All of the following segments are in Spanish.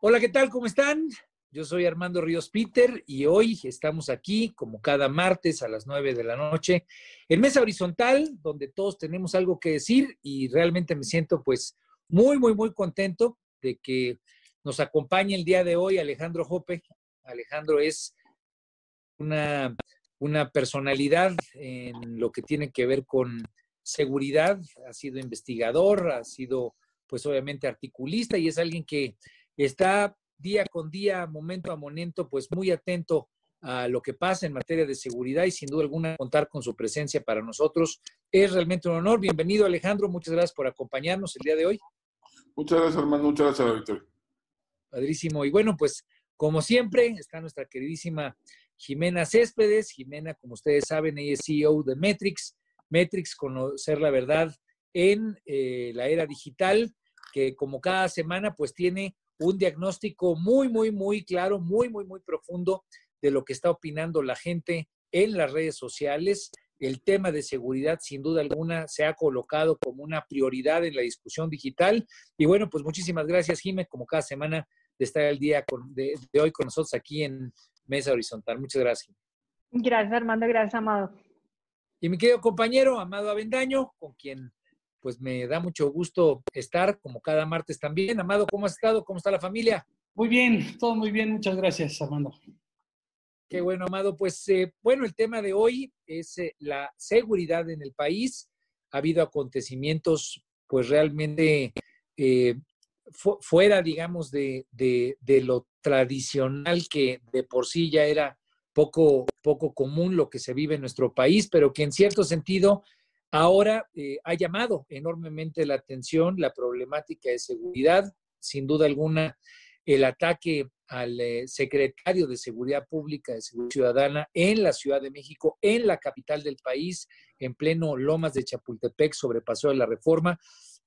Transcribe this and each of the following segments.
Hola, ¿qué tal? ¿Cómo están? Yo soy Armando Ríos Peter y hoy estamos aquí, como cada martes a las 9 de la noche, en Mesa Horizontal, donde todos tenemos algo que decir y realmente me siento pues muy contento de que nos acompañe el día de hoy Alejandro Jope. Alejandro es una, una personalidad en lo que tiene que ver con seguridad, ha sido investigador, ha sido pues obviamente articulista y es alguien que está día con día, momento a momento, pues muy atento a lo que pasa en materia de seguridad y sin duda alguna contar con su presencia para nosotros es realmente un honor. Bienvenido Alejandro, muchas gracias por acompañarnos el día de hoy. Muchas gracias, Armando. Muchas gracias, Víctor. Padrísimo. Y bueno, pues como siempre está nuestra queridísima Jimena Céspedes. Jimena, como ustedes saben, ella es CEO de Metrix. Metrix, conocer la verdad en la era digital, que como cada semana pues tiene un diagnóstico muy claro, muy profundo de lo que está opinando la gente en las redes sociales. El tema de seguridad, sin duda alguna, se ha colocado como una prioridad en la discusión digital. Y bueno, pues muchísimas gracias, Jimé, como cada semana, de estar el día de hoy con nosotros aquí en Mesa Horizontal. Muchas gracias. Gracias, Armando. Gracias, Amado. Y mi querido compañero, Amado Avendaño, con quien pues me da mucho gusto estar, como cada martes también. Amado, ¿cómo has estado? ¿Cómo está la familia? Muy bien, todo muy bien. Muchas gracias, Armando. Qué bueno, Amado. Pues bueno, el tema de hoy es la seguridad en el país. Ha habido acontecimientos pues realmente fuera, digamos, de lo tradicional que de por sí ya era poco común lo que se vive en nuestro país, pero que en cierto sentido ahora ha llamado enormemente la atención la problemática de seguridad. Sin duda alguna, el ataque al secretario de Seguridad Pública, de Seguridad Ciudadana en la Ciudad de México, en la capital del país, en pleno Lomas de Chapultepec, sobre Paseo de la Reforma,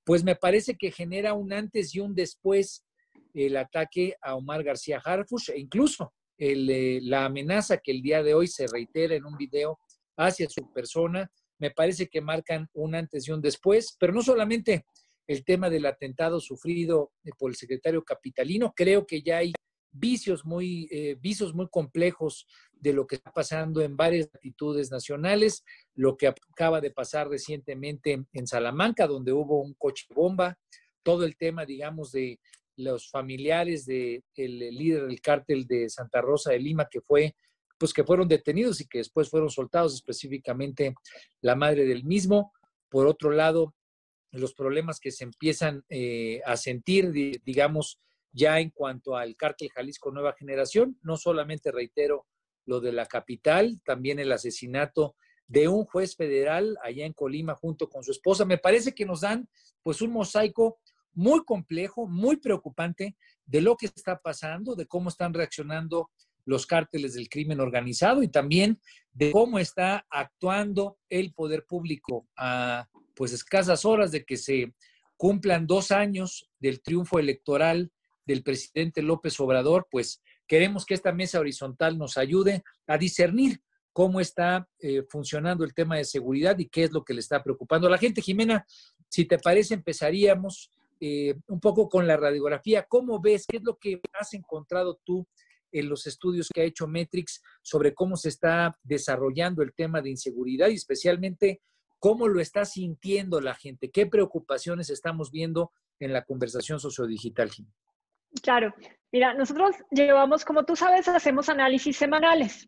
pues me parece que genera un antes y un después el ataque a Omar García Harfuch e incluso la amenaza que el día de hoy se reitera en un video hacia su persona, me parece que marcan un antes y un después, pero no solamente el tema del atentado sufrido por el secretario capitalino, creo que ya hay vicios muy complejos de lo que está pasando en varias latitudes nacionales, lo que acaba de pasar recientemente en Salamanca, donde hubo un coche bomba, todo el tema, digamos, de los familiares del líder del cártel de Santa Rosa de Lima, que fueron detenidos y que después fueron soltados, específicamente la madre del mismo. Por otro lado, los problemas que se empiezan a sentir, digamos, ya en cuanto al cártel Jalisco Nueva Generación, no solamente reitero lo de la capital, también el asesinato de un juez federal allá en Colima junto con su esposa. Me parece que nos dan pues un mosaico muy complejo, muy preocupante de lo que está pasando, de cómo están reaccionando los cárteles del crimen organizado y también de cómo está actuando el poder público a pues escasas horas de que se cumplan 2 años del triunfo electoral del presidente López Obrador. Pues queremos que esta mesa horizontal nos ayude a discernir cómo está funcionando el tema de seguridad y qué es lo que le está preocupando a la gente. Jimena, si te parece, empezaríamos un poco con la radiografía. ¿Cómo ves? ¿Qué es lo que has encontrado tú en los estudios que ha hecho Metrix sobre cómo se está desarrollando el tema de inseguridad y especialmente cómo lo está sintiendo la gente? ¿Qué preocupaciones estamos viendo en la conversación sociodigital, Jimena? Claro, mira, nosotros llevamos, como tú sabes, hacemos análisis semanales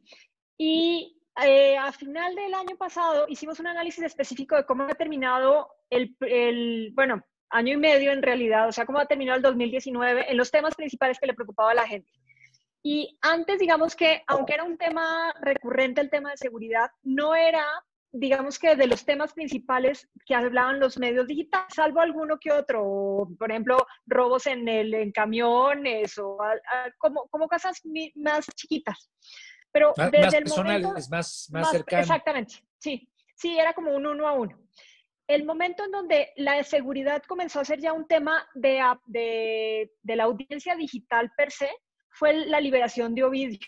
y a final del año pasado hicimos un análisis específico de cómo ha terminado bueno, año y medio en realidad, o sea, cómo ha terminado el 2019 en los temas principales que le preocupaba a la gente. Y antes, digamos que, aunque era un tema recurrente, el tema de seguridad, no era, digamos que de los temas principales que hablaban los medios digitales, salvo alguno que otro, por ejemplo, robos en camiones o como cosas más chiquitas. Pero desde más el personales, momento, más cercanos. Exactamente, sí, era como un uno a uno. El momento en donde la seguridad comenzó a ser ya un tema de la audiencia digital per se, fue la liberación de Ovidio.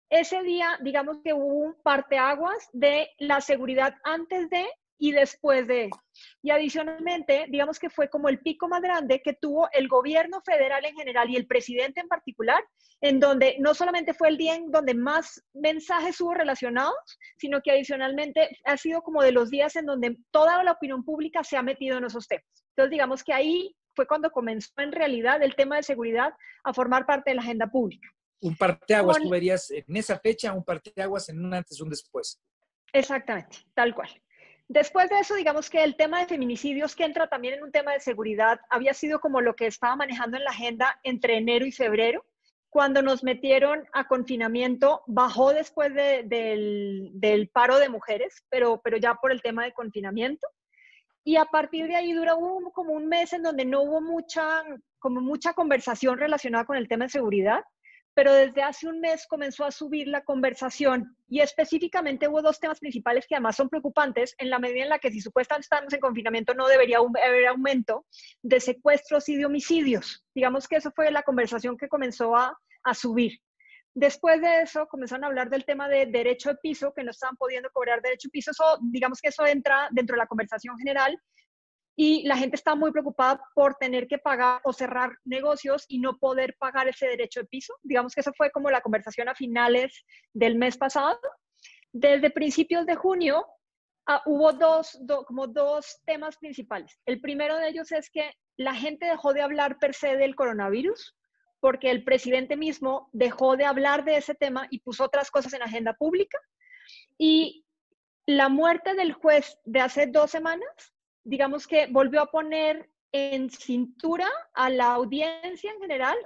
Ese día, digamos que hubo un parteaguas de la seguridad antes de y después de eso. Y adicionalmente, digamos que fue como el pico más grande que tuvo el gobierno federal en general y el presidente en particular, en donde no solamente fue el día en donde más mensajes hubo relacionados, sino que adicionalmente ha sido como de los días en donde toda la opinión pública se ha metido en esos temas. Entonces, digamos que ahí fue cuando comenzó en realidad el tema de seguridad a formar parte de la agenda pública. Un parteaguas, tú verías en esa fecha, un parteaguas en un antes y un después. Exactamente, tal cual. Después de eso, digamos que el tema de feminicidios, que entra también en un tema de seguridad, había sido como lo que estaba manejando en la agenda entre enero y febrero. Cuando nos metieron a confinamiento, bajó después del paro de mujeres, pero ya por el tema de confinamiento. Y a partir de ahí duró como un mes en donde no hubo mucha conversación relacionada con el tema de seguridad, pero desde hace un mes comenzó a subir la conversación y específicamente hubo dos temas principales que además son preocupantes en la medida en la que si supuestamente estamos en confinamiento no debería haber aumento de secuestros y de homicidios. Digamos que eso fue la conversación que comenzó a subir. Después de eso comenzaron a hablar del tema de derecho de piso, que no estaban pudiendo cobrar derecho de piso. Eso, digamos que eso entra dentro de la conversación general y la gente está muy preocupada por tener que pagar o cerrar negocios y no poder pagar ese derecho de piso. Digamos que eso fue como la conversación a finales del mes pasado. Desde principios de junio hubo como dos temas principales. El primero de ellos es que la gente dejó de hablar per se del coronavirus, porque el presidente mismo dejó de hablar de ese tema y puso otras cosas en agenda pública. Y la muerte del juez de hace 2 semanas, digamos que volvió a poner en cintura a la audiencia en general,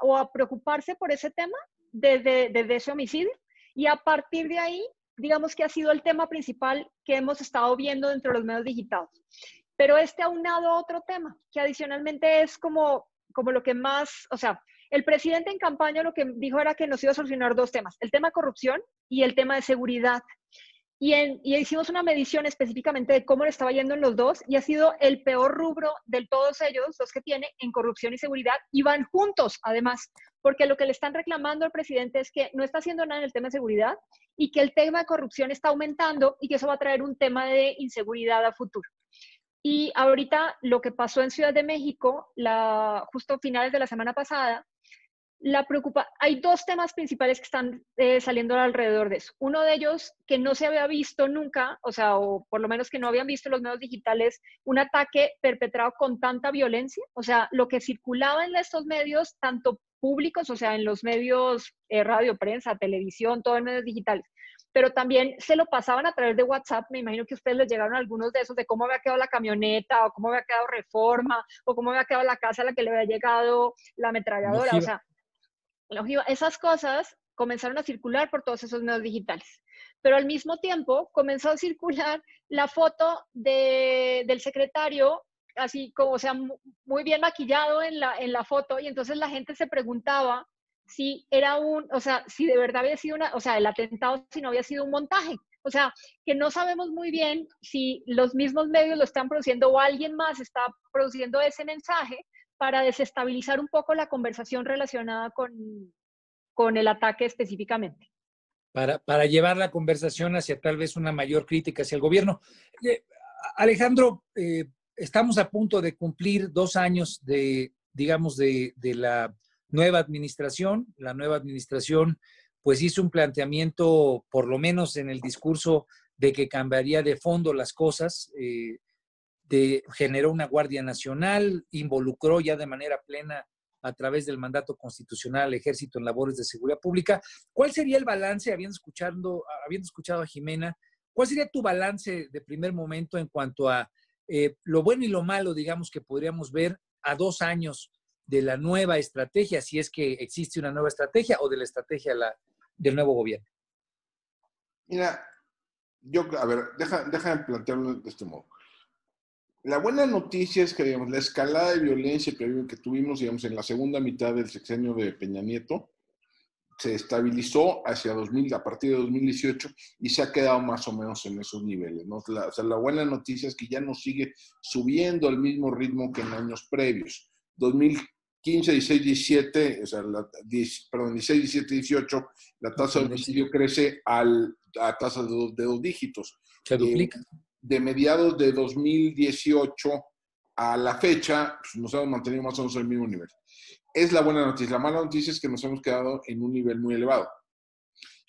o a preocuparse por ese tema desde ese homicidio. Y a partir de ahí, digamos que ha sido el tema principal que hemos estado viendo dentro de los medios digitales. Pero aunado a otro tema, que adicionalmente es como lo que más, el presidente en campaña lo que dijo era que nos iba a solucionar 2 temas, el tema de corrupción y el tema de seguridad. Y hicimos una medición específicamente de cómo le estaba yendo en los dos y ha sido el peor rubro de todos ellos, los que tiene en corrupción y seguridad, y van juntos además, porque lo que le están reclamando al presidente es que no está haciendo nada en el tema de seguridad y que el tema de corrupción está aumentando y que eso va a traer un tema de inseguridad a futuro. Y ahorita lo que pasó en Ciudad de México, justo a finales de la semana pasada, hay 2 temas principales que están saliendo alrededor de eso. Uno de ellos que no se había visto nunca, o por lo menos que no habían visto en los medios digitales, un ataque perpetrado con tanta violencia. Lo que circulaba en estos medios, tanto públicos, en los medios, radio, prensa, televisión, todo en medios digitales, pero también se lo pasaban a través de WhatsApp. Me imagino que a ustedes les llegaron algunos de esos, de cómo había quedado la camioneta, o cómo había quedado Reforma, o cómo había quedado la casa a la que le había llegado la ametralladora. Esas cosas comenzaron a circular por todos esos medios digitales. Pero al mismo tiempo comenzó a circular la foto del secretario, así como, muy bien maquillado en la foto, y entonces la gente se preguntaba si era si de verdad había sido el atentado, si no había sido un montaje. Que no sabemos muy bien si los mismos medios lo están produciendo o alguien más está produciendo ese mensaje para desestabilizar un poco la conversación relacionada con el ataque específicamente. Para llevar la conversación hacia tal vez una mayor crítica hacia el gobierno. Alejandro, estamos a punto de cumplir 2 años de la nueva administración. La nueva administración pues hizo un planteamiento, por lo menos en el discurso, de que cambiaría de fondo las cosas, generó una Guardia Nacional, involucró ya de manera plena a través del mandato constitucional al Ejército en labores de seguridad pública. ¿Cuál sería el balance, habiendo escuchado a Jimena, cuál sería tu balance de primer momento en cuanto a lo bueno y lo malo, digamos, que podríamos ver a 2 años de la nueva estrategia, si es que existe una nueva estrategia, o de la estrategia del nuevo gobierno? Mira, déjame plantearlo de este modo. La buena noticia es que, digamos, la escalada de violencia que tuvimos, digamos, en la segunda mitad del sexenio de Peña Nieto se estabilizó a partir de 2018 y se ha quedado más o menos en esos niveles, ¿no? La buena noticia es que ya no sigue subiendo al mismo ritmo que en años previos. 2015, 16, 17, 16, 17, 18, la tasa de homicidio crece a tasas de 2 dígitos. Se duplica. de mediados de 2018 a la fecha, pues, nos hemos mantenido más o menos en el mismo nivel. Es la buena noticia. La mala noticia es que nos hemos quedado en un nivel muy elevado.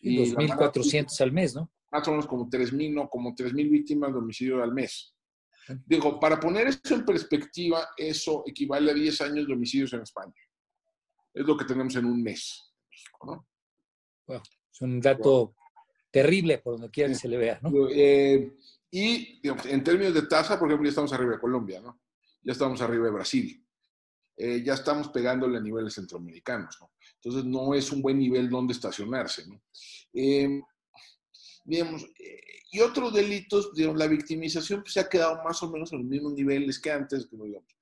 Y 2.400 al mes, ¿no? Más o menos como 3.000, ¿no? Como 3.000 víctimas de homicidio al mes. Digo, para poner eso en perspectiva, eso equivale a 10 años de homicidios en España. Es lo que tenemos en un mes, ¿no? Wow, es un dato terrible por donde quiera que se le vea, ¿no? Y digamos, en términos de tasa, por ejemplo, ya estamos arriba de Colombia, ¿no? Ya estamos arriba de Brasil. Ya estamos pegándole a niveles centroamericanos, ¿no? Entonces, no es un buen nivel donde estacionarse, ¿no? Digamos, y otros delitos, digamos, la victimización pues, se ha quedado más o menos en los mismos niveles que antes, digamos,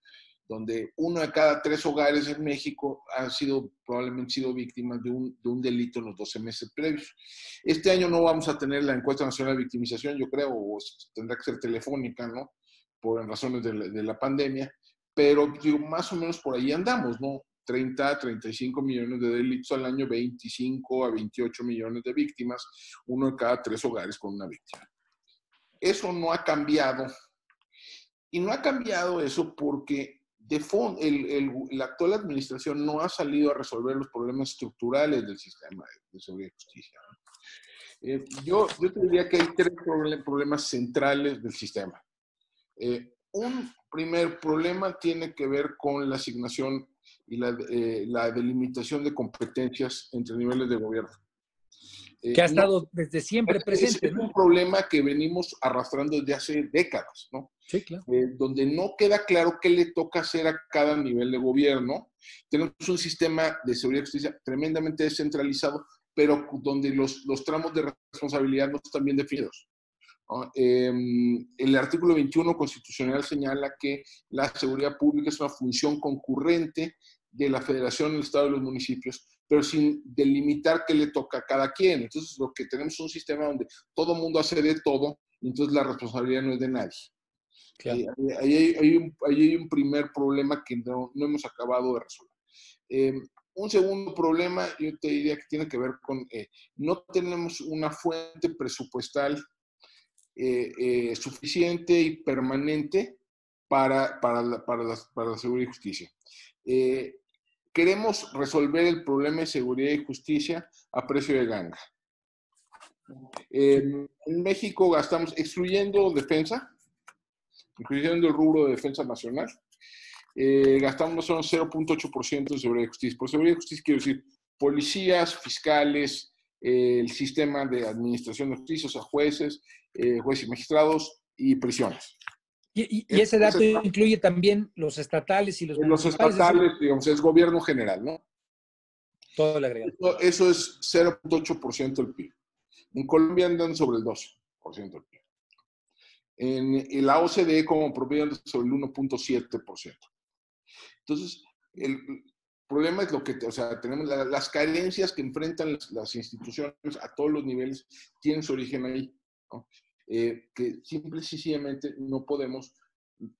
donde 1 de cada 3 hogares en México han probablemente sido víctimas de un delito en los 12 meses previos. Este año no vamos a tener la encuesta nacional de victimización, yo creo, o tendrá que ser telefónica, ¿no? Por razones de la pandemia, pero digo, más o menos por ahí andamos, ¿no? 30, 35 millones de delitos al año, 25 a 28 millones de víctimas, 1 de cada 3 hogares con una víctima. Eso no ha cambiado. Y no ha cambiado eso porque de fondo, la actual administración no ha salido a resolver los problemas estructurales del sistema de seguridad y justicia, ¿no? Yo te diría que hay 3 problemas centrales del sistema. Un primer problema tiene que ver con la asignación y la delimitación de competencias entre niveles de gobierno. Que ha estado desde siempre presente, es ¿no? un problema que venimos arrastrando desde hace décadas, ¿no? Sí, claro. Donde no queda claro qué le toca hacer a cada nivel de gobierno. Tenemos un sistema de seguridad y justicia tremendamente descentralizado, pero donde los tramos de responsabilidad no están bien definidos, ¿no? El artículo 21 constitucional señala que la seguridad pública es una función concurrente de la Federación, el Estado y los municipios, pero sin delimitar qué le toca a cada quien. Entonces, lo que tenemos es un sistema donde todo el mundo hace de todo, y entonces la responsabilidad no es de nadie. Claro. Ahí hay un primer problema que no hemos acabado de resolver. Un segundo problema, yo te diría que tiene que ver con, no tenemos una fuente presupuestal suficiente y permanente para la seguridad y justicia. Queremos resolver el problema de seguridad y justicia a precio de ganga. En México gastamos, excluyendo defensa, incluyendo el rubro de defensa nacional, gastamos solo 0.8% de seguridad y justicia. Por seguridad y justicia quiero decir policías, fiscales, el sistema de administración de justicia, o sea, jueces y magistrados y prisiones. Y ese dato incluye también los estatales y los municipales. Los estatales, digamos, es gobierno general, ¿no? Todo el agregado. Eso es 0.8% del PIB. En Colombia andan sobre el 12% del PIB. En la OCDE como promedio andan sobre el 1.7%. Entonces, el problema es lo que, o sea, tenemos las carencias que enfrentan las instituciones a todos los niveles, tienen su origen ahí, ¿no? Que simple y sencillamente no podemos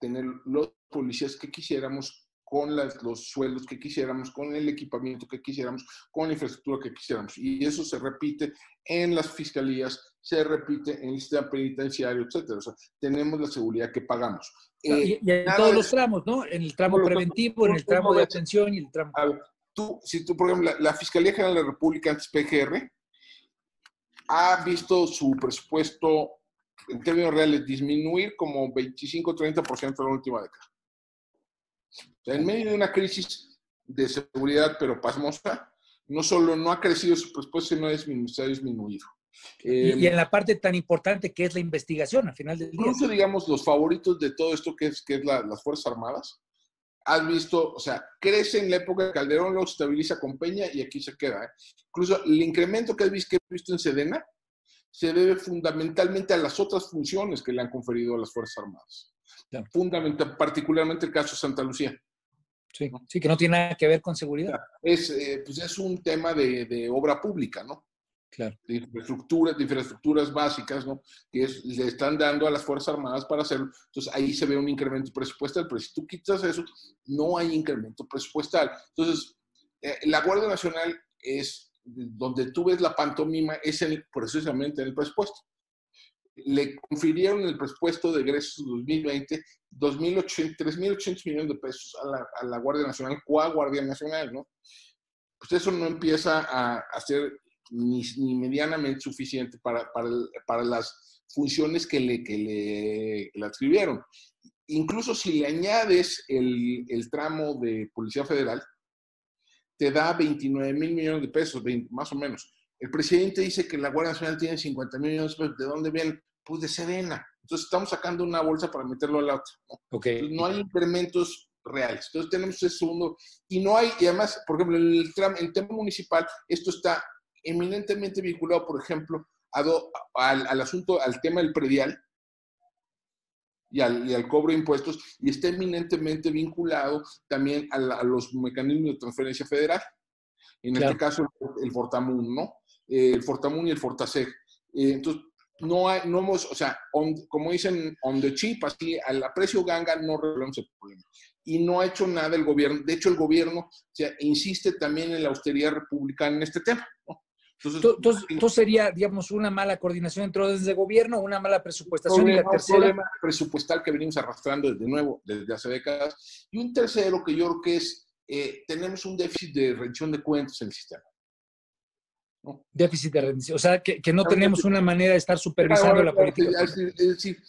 tener los policías que quisiéramos, con los sueldos que quisiéramos, con el equipamiento que quisiéramos, con la infraestructura que quisiéramos. Y eso se repite en las fiscalías, se repite en el sistema penitenciario, etc. O sea, tenemos la seguridad que pagamos. Y en todos los tramos, ¿no? En el tramo preventivo, en el tramo de atención y el tramo... Si tú, por ejemplo, la Fiscalía General de la República, antes PGR, ha visto su presupuesto en términos reales disminuir como 25-30% en la última década. O sea, en medio de una crisis de seguridad, pero pasmosa, no solo no ha crecido su presupuesto, sino se ha disminuido. Y en la parte tan importante que es la investigación, al final del día. Incluso, digamos, los favoritos de todo esto que es las Fuerzas Armadas, has visto, o sea, crece en la época de Calderón, luego se estabiliza con Peña y aquí se queda. Incluso el incremento que he visto en Sedena se debe fundamentalmente a las otras funciones que le han conferido a las Fuerzas Armadas. Claro. Particularmente el caso de Santa Lucía. Sí, sí, que no tiene nada que ver con seguridad. Pues es un tema de obra pública, ¿no? Claro. De infraestructuras básicas, ¿no? Que le están dando a las Fuerzas Armadas para hacerlo. Entonces, ahí se ve un incremento presupuestal, pero si tú quitas eso, no hay incremento presupuestal. Entonces, la Guardia Nacional es donde tú ves la pantomima, es precisamente en el presupuesto. le confirieron el presupuesto de egresos 2020 3.800 millones de pesos a la Guardia Nacional, Guardia Nacional, ¿no? Pues eso no empieza a ser ni medianamente suficiente para las funciones que le adscribieron. Incluso si le añades el tramo de Policía Federal, te da 29,000 millones de pesos, más o menos. El presidente dice que la Guardia Nacional tiene 50,000 millones de pesos. ¿De dónde vienen? Pues de Sedena. Entonces estamos sacando una bolsa para meterlo a la otra, ¿no? Okay. Entonces, no hay incrementos reales. Entonces tenemos ese segundo. Y además, por ejemplo, en el tema municipal, esto está eminentemente vinculado, por ejemplo, al asunto, al tema del predial y al cobro de impuestos, y está eminentemente vinculado también a los mecanismos de transferencia federal. En este caso, el Fortamun, ¿no? El Fortamun y el Fortaseg. Entonces, no hemos, o sea, como dicen, on the chip, así, al precio ganga, no resolvemos el problema. Y no ha hecho nada el gobierno. De hecho, el gobierno insiste también en la austeridad republicana en este tema, ¿no? Entonces sería, digamos, una mala coordinación dentro del gobierno, una mala presupuestación, y la tercera. Un problema presupuestal que venimos arrastrando desde hace décadas. Y un tercero que yo creo que es, tenemos un déficit de rendición de cuentas en el sistema, ¿no? Déficit de rendición, o sea, que no tenemos una manera de estar supervisando la política. Es decir,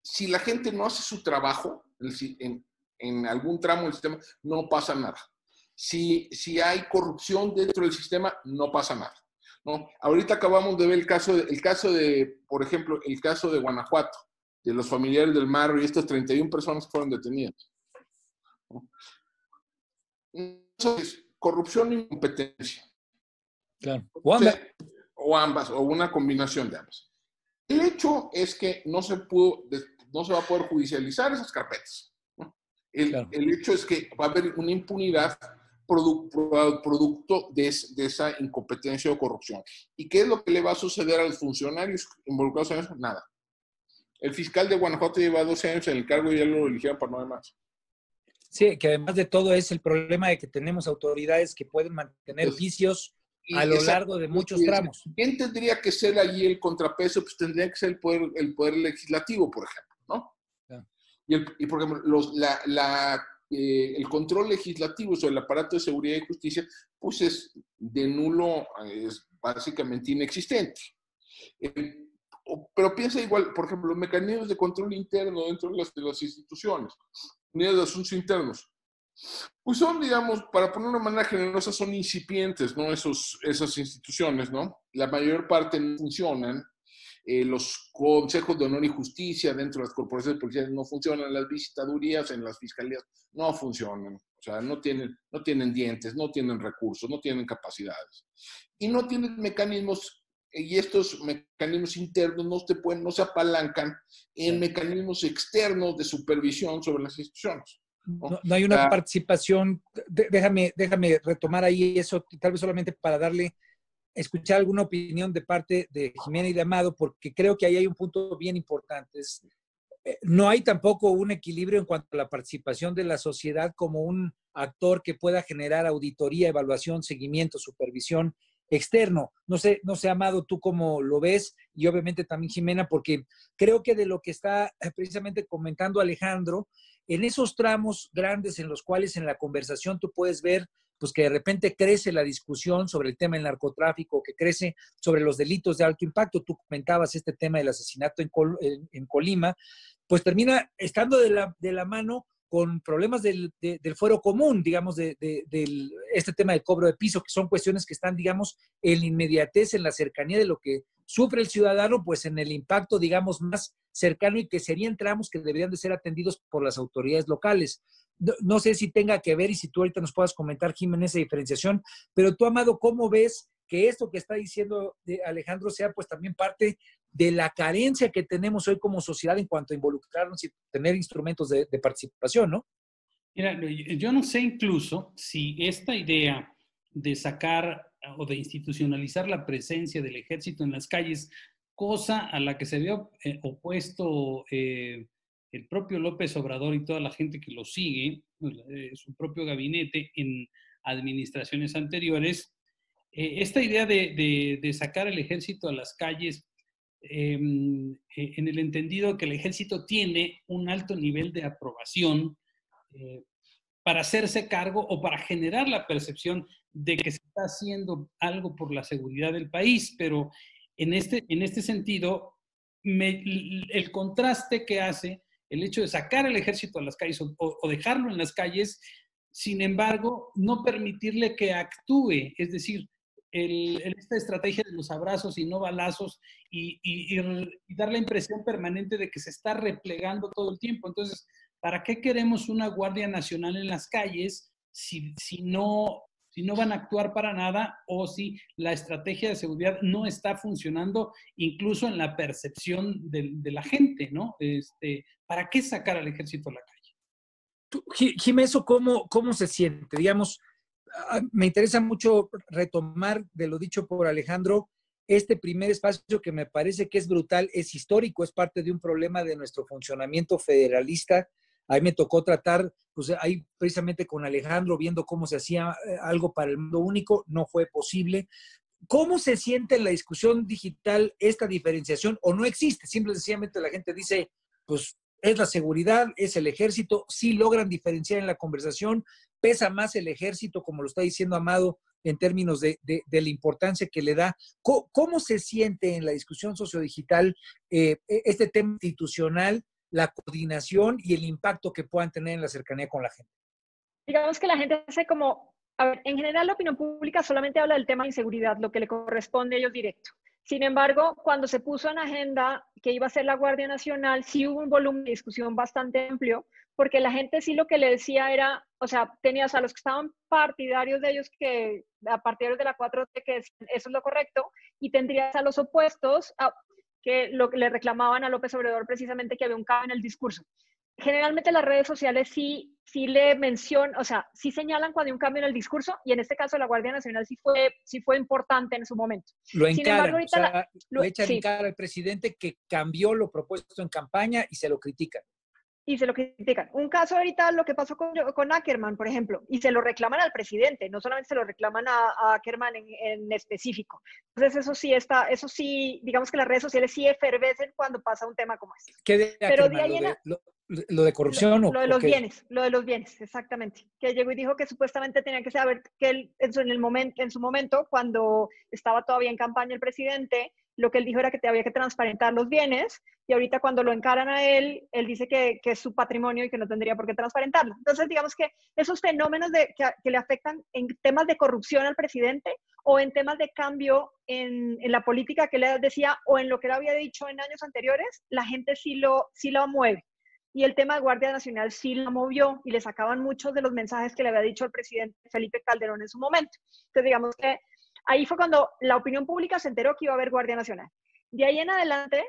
si la gente no hace su trabajo en algún tramo del sistema, no pasa nada. Si hay corrupción dentro del sistema, no pasa nada, ¿no? Ahorita acabamos de ver el caso de, por ejemplo, el caso de Guanajuato, de los familiares del Marro y estas 31 personas que fueron detenidas, ¿no? Entonces, corrupción e incompetencia. Claro. O ambas, o una combinación de ambas. El hecho es que no se va a poder judicializar esas carpetas, ¿no? El hecho es que va a haber una impunidad producto de esa incompetencia o corrupción. ¿Y qué es lo que le va a suceder a los funcionarios involucrados en eso? Nada. El fiscal de Guanajuato lleva 12 años en el cargo y ya lo eligieron para 9 más. Sí, que además de todo es el problema de que tenemos autoridades que pueden mantener vicios a lo largo de muchos tramos. ¿Quién tendría que ser allí el contrapeso? Pues tendría que ser el poder legislativo, por ejemplo, ¿no? Yeah. Y por ejemplo, el control legislativo sobre el aparato de seguridad y justicia, pues es de nulo, es básicamente inexistente. Pero piensa igual, por ejemplo, los mecanismos de control interno dentro de las instituciones, unidades de asuntos internos, pues son, digamos, para poner una manera generosa, son incipientes, ¿no? Esas instituciones, ¿no? La mayor parte no funcionan. Los consejos de honor y justicia dentro de las corporaciones policiales no funcionan. Las visitadurías en las fiscalías no funcionan. O sea, no tienen dientes, no tienen recursos, no tienen capacidades. Y no tienen mecanismos, y estos mecanismos internos no se apalancan en mecanismos externos de supervisión sobre las instituciones. No hay una participación. Déjame retomar ahí eso, tal vez solamente para escuchar alguna opinión de parte de Jimena y de Amado, porque creo que ahí hay un punto bien importante. No hay tampoco un equilibrio en cuanto a la participación de la sociedad como un actor que pueda generar auditoría, evaluación, seguimiento, supervisión externo. No sé, Amado, tú cómo lo ves, y obviamente también Jimena, porque creo que de lo que está precisamente comentando Alejandro, en esos tramos grandes en los cuales en la conversación tú puedes ver pues que de repente crece la discusión sobre el tema del narcotráfico, que crece sobre los delitos de alto impacto. Tú comentabas este tema del asesinato en Colima, pues termina estando de la mano con problemas del fuero común, digamos, este tema del cobro de piso, que son cuestiones que están, digamos, en la inmediatez, en la cercanía de lo que sufre el ciudadano, pues en el impacto, digamos, más cercano, y que serían tramos que deberían de ser atendidos por las autoridades locales. No sé si tenga que ver, y si tú ahorita nos puedas comentar, Jiménez, esa diferenciación, pero tú, Amado, ¿cómo ves que esto que está diciendo Alejandro sea pues también parte de la carencia que tenemos hoy como sociedad en cuanto a involucrarnos y tener instrumentos de participación, ¿no? Mira, yo no sé incluso si esta idea de sacar o de institucionalizar la presencia del ejército en las calles, cosa a la que se había opuesto el propio López Obrador y toda la gente que lo sigue, su propio gabinete en administraciones anteriores, esta idea de sacar el ejército a las calles en el entendido que el ejército tiene un alto nivel de aprobación para hacerse cargo o para generar la percepción de que se está haciendo algo por la seguridad del país, pero en este sentido, el contraste que hace el hecho de sacar al ejército a las calles o dejarlo en las calles, sin embargo, no permitirle que actúe, es decir, esta estrategia de los abrazos y no balazos y dar la impresión permanente de que se está replegando todo el tiempo. Entonces, ¿para qué queremos una Guardia Nacional en las calles si no van a actuar para nada o si la estrategia de seguridad no está funcionando incluso en la percepción de la gente, ¿no? ¿Para qué sacar al ejército a la calle? Jiménez, ¿cómo se siente? Digamos, me interesa mucho retomar de lo dicho por Alejandro, este primer espacio que me parece que es brutal, es histórico, es parte de un problema de nuestro funcionamiento federalista. A mí me tocó tratar, pues ahí precisamente con Alejandro, viendo cómo se hacía algo para el mundo único, no fue posible. ¿Cómo se siente en la discusión digital esta diferenciación o no existe? Simple y sencillamente la gente dice, pues es la seguridad, es el ejército, sí logran diferenciar en la conversación, pesa más el ejército, como lo está diciendo Amado, en términos de la importancia que le da. ¿Cómo se siente en la discusión sociodigital este tema institucional, la coordinación y el impacto que puedan tener en la cercanía con la gente? Digamos que la gente hace como, a ver, en general la opinión pública solamente habla del tema de inseguridad, lo que le corresponde a ellos directo. Sin embargo, cuando se puso en agenda que iba a ser la Guardia Nacional, sí hubo un volumen de discusión bastante amplio, porque la gente sí lo que le decía era, o sea, tenías a los que estaban partidarios de ellos, que a partidarios de la 4T, que eso es lo correcto, y tendrías a los opuestos, que le reclamaban a López Obrador precisamente que había un cambio en el discurso. Generalmente las redes sociales sí le mencionan, o sea, sí señalan cuando hay un cambio en el discurso, y en este caso la Guardia Nacional sí fue importante en su momento. Lo encaran, sin embargo, ahorita o sea, le echan en cara al presidente que cambió lo propuesto en campaña y se lo critican. Y se lo critican. Un caso ahorita, lo que pasó con Ackerman, por ejemplo, y se lo reclaman al presidente, no solamente se lo reclaman a Ackerman en específico. Entonces eso sí, digamos que las redes sociales sí efervescen cuando pasa un tema como este. ¿Qué de Ackerman? Pero de ahí ¿Lo de corrupción? Lo de los bienes, lo de los bienes, exactamente. Que llegó y dijo que supuestamente tenía que saber que él, en su momento, cuando estaba todavía en campaña el presidente, lo que él dijo era que había que transparentar los bienes, y ahorita cuando lo encaran a él dice que es su patrimonio y que no tendría por qué transparentarlo. Entonces, digamos que esos fenómenos que le afectan en temas de corrupción al presidente o en temas de cambio en la política que le decía o en lo que él había dicho en años anteriores, la gente sí lo mueve. Y el tema de Guardia Nacional sí la movió y le sacaban muchos de los mensajes que le había dicho el presidente Felipe Calderón en su momento. Entonces, digamos que ahí fue cuando la opinión pública se enteró que iba a haber Guardia Nacional. De ahí en adelante,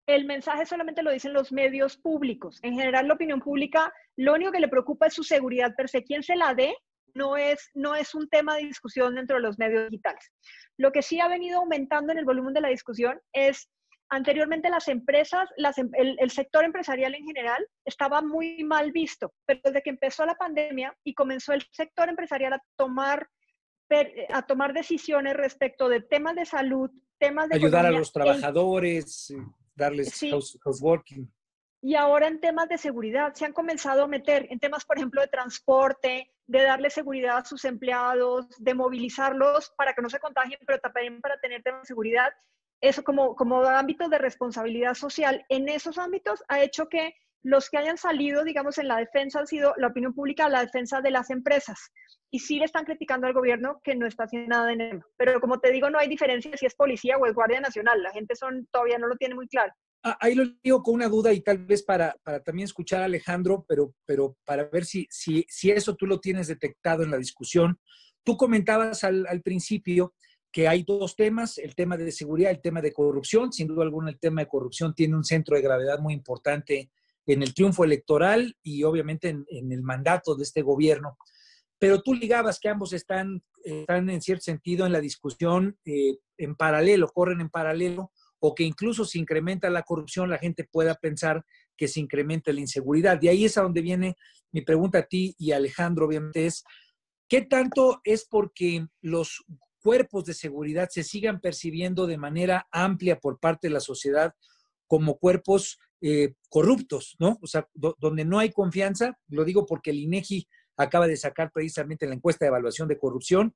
el mensaje solamente lo dicen los medios públicos. En general, la opinión pública, lo único que le preocupa es su seguridad per se. Quién se la dé no es un tema de discusión dentro de los medios digitales. Lo que sí ha venido aumentando en el volumen de la discusión es, anteriormente las empresas, el sector empresarial en general estaba muy mal visto, pero desde que empezó la pandemia y comenzó el sector empresarial a tomar decisiones respecto de temas de salud, temas de ayudar a los trabajadores, darles sí, houseworking. Y ahora en temas de seguridad se han comenzado a meter en temas, por ejemplo, de transporte, de darle seguridad a sus empleados, de movilizarlos para que no se contagien, pero también para tener temas de seguridad. Eso como ámbitos de responsabilidad social. En esos ámbitos ha hecho que los que hayan salido, digamos, en la defensa han sido la opinión pública, la defensa de las empresas. Y sí le están criticando al gobierno que no está haciendo nada en eso. Pero como te digo, no hay diferencia si es policía o es Guardia Nacional. La gente todavía no lo tiene muy claro. Ahí lo digo con una duda y tal vez para también escuchar a Alejandro, pero para ver si eso tú lo tienes detectado en la discusión. Tú comentabas al principio que hay dos temas, el tema de seguridad, el tema de corrupción. Sin duda alguna, el tema de corrupción tiene un centro de gravedad muy importante en el triunfo electoral y obviamente en el mandato de este gobierno. Pero tú ligabas que ambos están en cierto sentido en la discusión en paralelo, corren en paralelo, o que incluso si incrementa la corrupción, la gente pueda pensar que se incrementa la inseguridad. Y ahí es a donde viene mi pregunta a ti y a Alejandro, obviamente, es ¿qué tanto es porque los cuerpos de seguridad se sigan percibiendo de manera amplia por parte de la sociedad como cuerpos corruptos, ¿no? O sea, donde no hay confianza, lo digo porque el INEGI acaba de sacar precisamente la encuesta de evaluación de corrupción,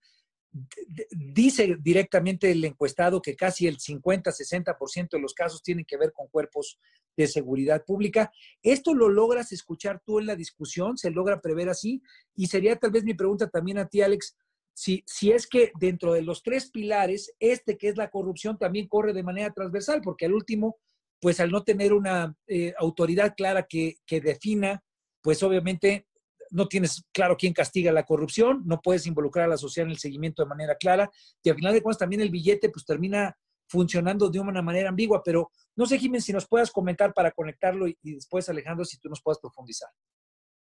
dice directamente el encuestado que casi el 50-60% de los casos tienen que ver con cuerpos de seguridad pública. ¿Esto lo logras escuchar tú en la discusión? ¿Se logra prever así? Y sería tal vez mi pregunta también a ti, Alex, si es que dentro de los tres pilares, que es la corrupción, también corre de manera transversal, porque al último, pues al no tener una autoridad clara que defina, pues obviamente no tienes claro quién castiga la corrupción, no puedes involucrar a la sociedad en el seguimiento de manera clara, y al final de cuentas también el billete pues termina funcionando de una manera ambigua, pero no sé, Jiménez, si nos puedas comentar para conectarlo y después, Alejandro, si tú nos puedas profundizar.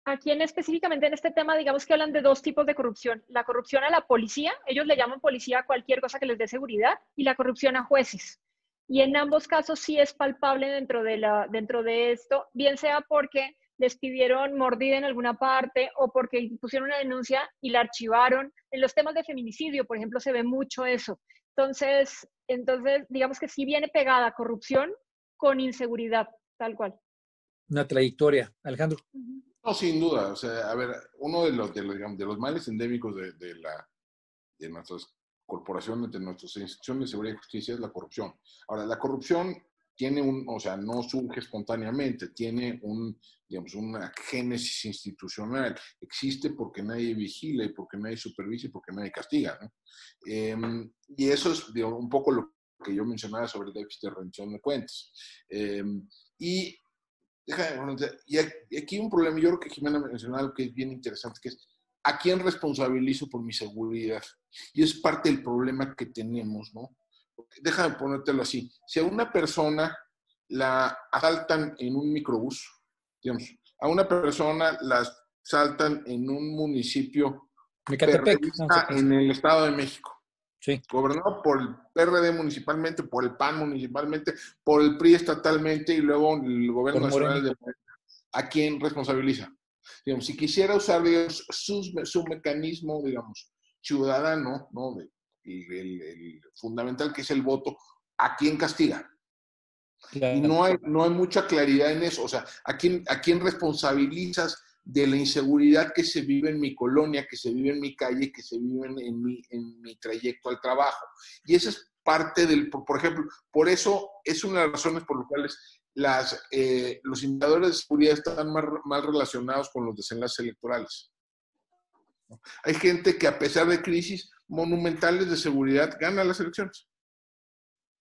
Aquí específicamente en este tema, digamos que hablan de dos tipos de corrupción. La corrupción a la policía, ellos le llaman policía a cualquier cosa que les dé seguridad, y la corrupción a jueces. Y en ambos casos sí es palpable dentro de esto, bien sea porque les pidieron mordida en alguna parte o porque pusieron una denuncia y la archivaron. En los temas de feminicidio, por ejemplo, se ve mucho eso. Entonces digamos que sí viene pegada corrupción con inseguridad, tal cual. Una trayectoria. Alejandro. No, sin duda. O sea, a ver, uno de los males endémicos de nuestras corporaciones, de nuestras instituciones de seguridad y justicia es la corrupción. Ahora, la corrupción o sea, no surge espontáneamente, tiene una génesis institucional. Existe porque nadie vigila y porque nadie supervisa y porque nadie castiga, ¿no? Y eso es un poco lo que yo mencionaba sobre el déficit de rendición de cuentas. Y aquí hay un problema, yo creo que Jimena mencionó algo que es bien interesante, que es ¿a quién responsabilizo por mi seguridad? Y es parte del problema que tenemos, ¿no? Déjame ponértelo así. Si a una persona la asaltan en un microbús, digamos, a una persona la asaltan en un municipio perredista en el Estado de México, sí, gobernado por el PRD municipalmente, por el PAN municipalmente, por el PRI estatalmente y luego el gobierno nacional de Morena, ¿a quién responsabiliza? Digamos, si quisiera usar, digamos, su mecanismo, digamos, ciudadano, ¿no? El fundamental que es el voto, ¿a quién castiga? Claro. Y no hay mucha claridad en eso. O sea, ¿a quién responsabilizas de la inseguridad que se vive en mi colonia, que se vive en mi calle, que se vive en mi trayecto al trabajo? Y esa es parte por ejemplo, por eso es una de las razones por las cuales los indicadores de seguridad están más relacionados con los desenlaces electorales. Hay gente que a pesar de crisis monumentales de seguridad gana las elecciones.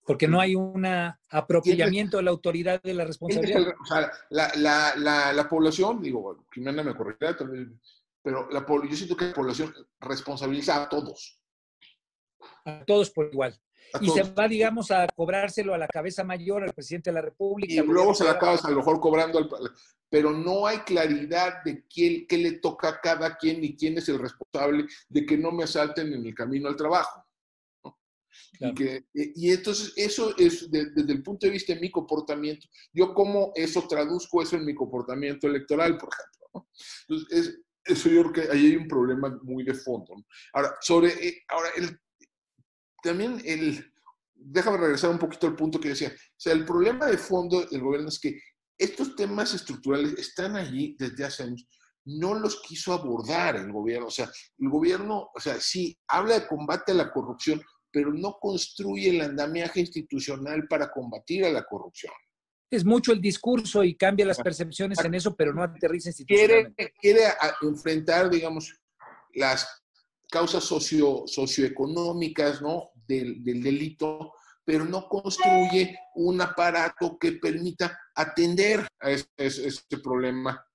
Porque no hay un apropiamiento de la autoridad de la responsabilidad. O sea, la población, digo, Jimena me corregirá, pero yo siento que la población responsabiliza a todos. A todos por igual. Y se va, digamos, a cobrárselo a la cabeza mayor, al presidente de la República. Y luego se la acabas a lo mejor cobrando, pero no hay claridad de qué le toca a cada quien ni quién es el responsable de que no me asalten en el camino al trabajo. ¿No? Claro. Y entonces eso es desde el punto de vista de mi comportamiento. Yo cómo traduzco eso en mi comportamiento electoral, por ejemplo, ¿no? Entonces, eso yo creo que ahí hay un problema muy de fondo, ¿no? Ahora, déjame regresar un poquito al punto que decía. O sea, el problema de fondo del gobierno es que estos temas estructurales están allí desde hace años. No los quiso abordar el gobierno. O sea, el gobierno, sí, habla de combate a la corrupción, pero no construye el andamiaje institucional para combatir a la corrupción. Es mucho el discurso y cambia las percepciones en eso, pero no aterriza institucionalmente. Quiere enfrentar, digamos, las causas socioeconómicas, ¿no? del delito, pero no construye un aparato que permita atender a ese problema,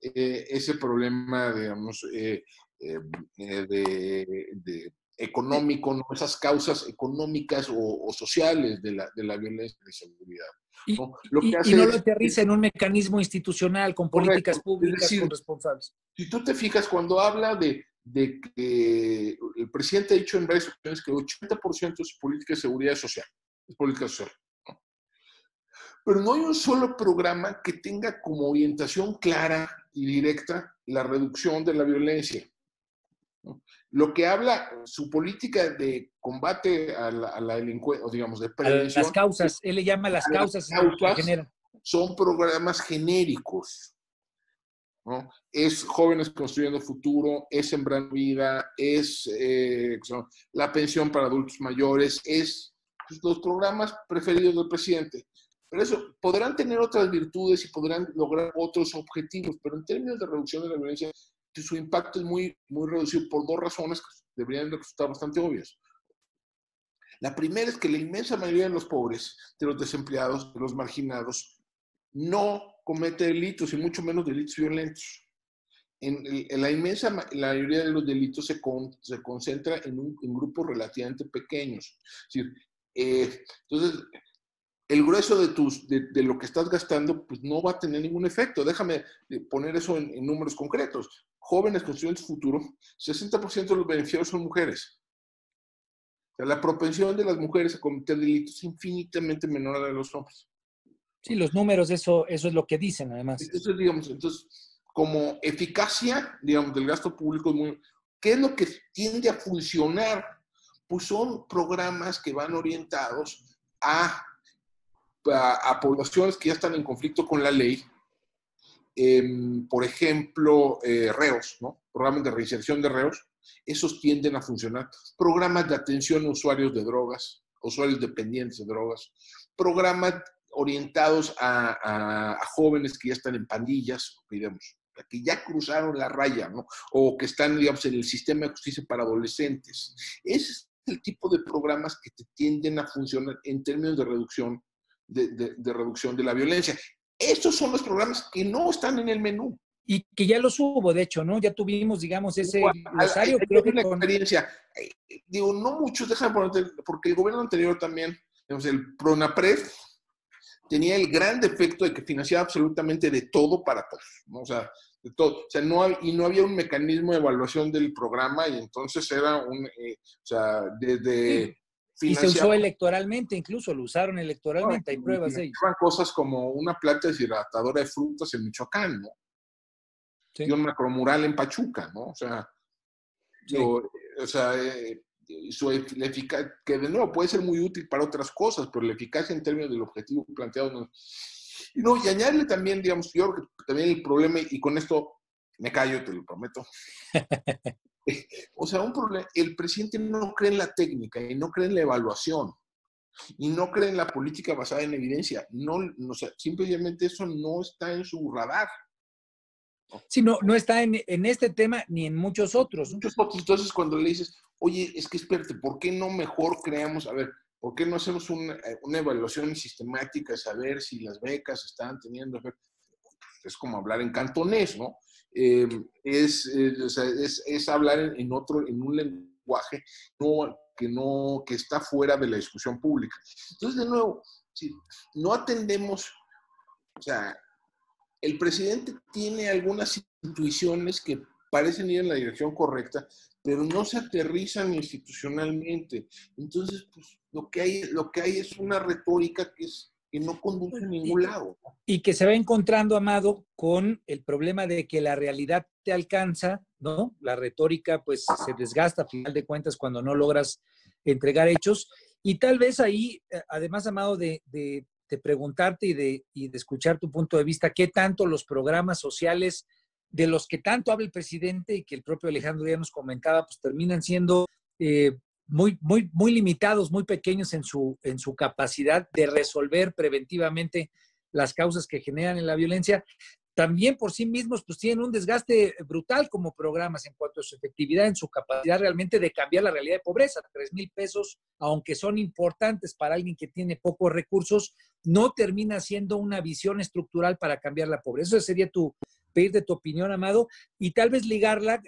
digamos, económico, ¿no? Esas causas económicas o sociales de la violencia y seguridad. ¿No? Y no lo aterriza en un mecanismo institucional con políticas públicas, es decir, con responsables. Si tú te fijas, cuando habla de que el presidente ha dicho en varias ocasiones que el 80% de su política de seguridad es social, es política social, ¿no? Pero no hay un solo programa que tenga como orientación clara y directa la reducción de la violencia. ¿no? Lo que habla, su política de combate a la delincuencia, o digamos, de prevención. A las causas, él le llama las causas que generan. Son programas genéricos, ¿no? Es Jóvenes Construyendo Futuro, es Sembrando Vida, es la pensión para adultos mayores, es pues, los programas preferidos del presidente. Pero eso, podrán tener otras virtudes y podrán lograr otros objetivos, pero en términos de reducción de la violencia, su impacto es muy, muy reducido por dos razones que deberían resultar bastante obvias. La primera es que la inmensa mayoría de los pobres, de los desempleados, de los marginados, no comete delitos y mucho menos delitos violentos. En la inmensa mayoría de los delitos se concentra en grupos relativamente pequeños. Es decir, entonces, el grueso de lo que estás gastando pues no va a tener ningún efecto. Déjame poner eso en números concretos. Jóvenes Construyendo Futuro, 60% de los beneficiarios son mujeres. O sea, la propensión de las mujeres a cometer delitos es infinitamente menor a la de los hombres. Sí, los números, eso es lo que dicen, además. Entonces, digamos, como eficacia, digamos, del gasto público, ¿qué es lo que tiende a funcionar? Pues son programas que van orientados a poblaciones que ya están en conflicto con la ley. Por ejemplo, reos, ¿no? Programas de reinserción de reos, esos tienden a funcionar. Programas de atención a usuarios de drogas, usuarios dependientes de drogas, programas orientados a jóvenes que ya están en pandillas, digamos, que ya cruzaron la raya, ¿no? O que están, digamos, en el sistema de justicia para adolescentes. Ese es el tipo de programas que te tienden a funcionar en términos de reducción de la violencia. Estos son los programas que no están en el menú. Y que ya los hubo, de hecho, ¿no? Ya tuvimos, digamos, ese glosario. Creo que una experiencia. Digo, no muchos, dejan porque el gobierno anterior también, digamos, el PRONAPRED, tenía el gran defecto de que financiaba absolutamente de todo para todos, ¿no? O sea, de todo. O sea, no había un mecanismo de evaluación del programa y entonces era o sea, desde... Sí. Y se usó electoralmente, incluso lo usaron electoralmente, hay pruebas de ello. Cosas como una planta deshidratadora de frutas en Michoacán, ¿no? Sí. Y un macromural en Pachuca, ¿no? O sea, sí. Su eficacia, que de nuevo puede ser muy útil para otras cosas, pero la eficacia en términos del objetivo planteado no. Y añadirle también, digamos, yo creo que también el problema, y con esto me callo, te lo prometo. O sea, un problema, el presidente no cree en la técnica y no cree en la evaluación y no cree en la política basada en evidencia. O sea, simplemente eso no está en su radar. Sí, no está en este tema ni en muchos otros. Muchos otros. Entonces, cuando le dices, oye, es que espérate, ¿por qué no mejor creamos, ¿por qué no hacemos una evaluación sistemática de saber si las becas están teniendo efecto? Es como hablar en cantonés, ¿no? Es hablar en un lenguaje que está fuera de la discusión pública. Entonces, de nuevo, si no atendemos, o sea, el presidente tiene algunas intuiciones que parecen ir en la dirección correcta, pero no se aterrizan institucionalmente. Entonces, pues, lo que hay es una retórica que no conduce a ningún lado. Y que se va encontrando, Amado, con el problema de que la realidad te alcanza, ¿no? La retórica, pues, se desgasta a final de cuentas cuando no logras entregar hechos. Y tal vez ahí, además, Amado, de preguntarte y de escuchar tu punto de vista, ¿qué tanto los programas sociales de los que tanto habla el presidente y que el propio Alejandro ya nos comentaba, pues terminan siendo muy, muy, muy limitados, muy pequeños en su capacidad de resolver preventivamente las causas que generan en la violencia? También por sí mismos pues tienen un desgaste brutal como programas en cuanto a su efectividad, en su capacidad realmente de cambiar la realidad de pobreza. 3,000 pesos, aunque son importantes para alguien que tiene pocos recursos, no termina siendo una visión estructural para cambiar la pobreza. Eso sería pedirte tu opinión, Amado, y tal vez ligarla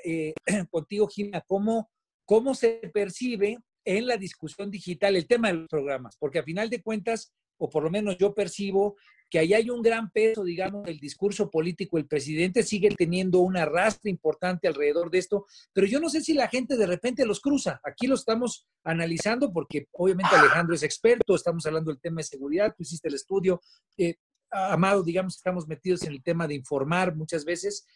contigo, Gina, cómo se percibe en la discusión digital el tema de los programas, porque a final de cuentas, o por lo menos yo percibo que ahí hay un gran peso, digamos, del discurso político. El presidente sigue teniendo un arrastre importante alrededor de esto, pero yo no sé si la gente de repente los cruza. Aquí lo estamos analizando porque obviamente Alejandro es experto, estamos hablando del tema de seguridad, tú hiciste el estudio. Amado, digamos, estamos metidos en el tema de informar muchas veces,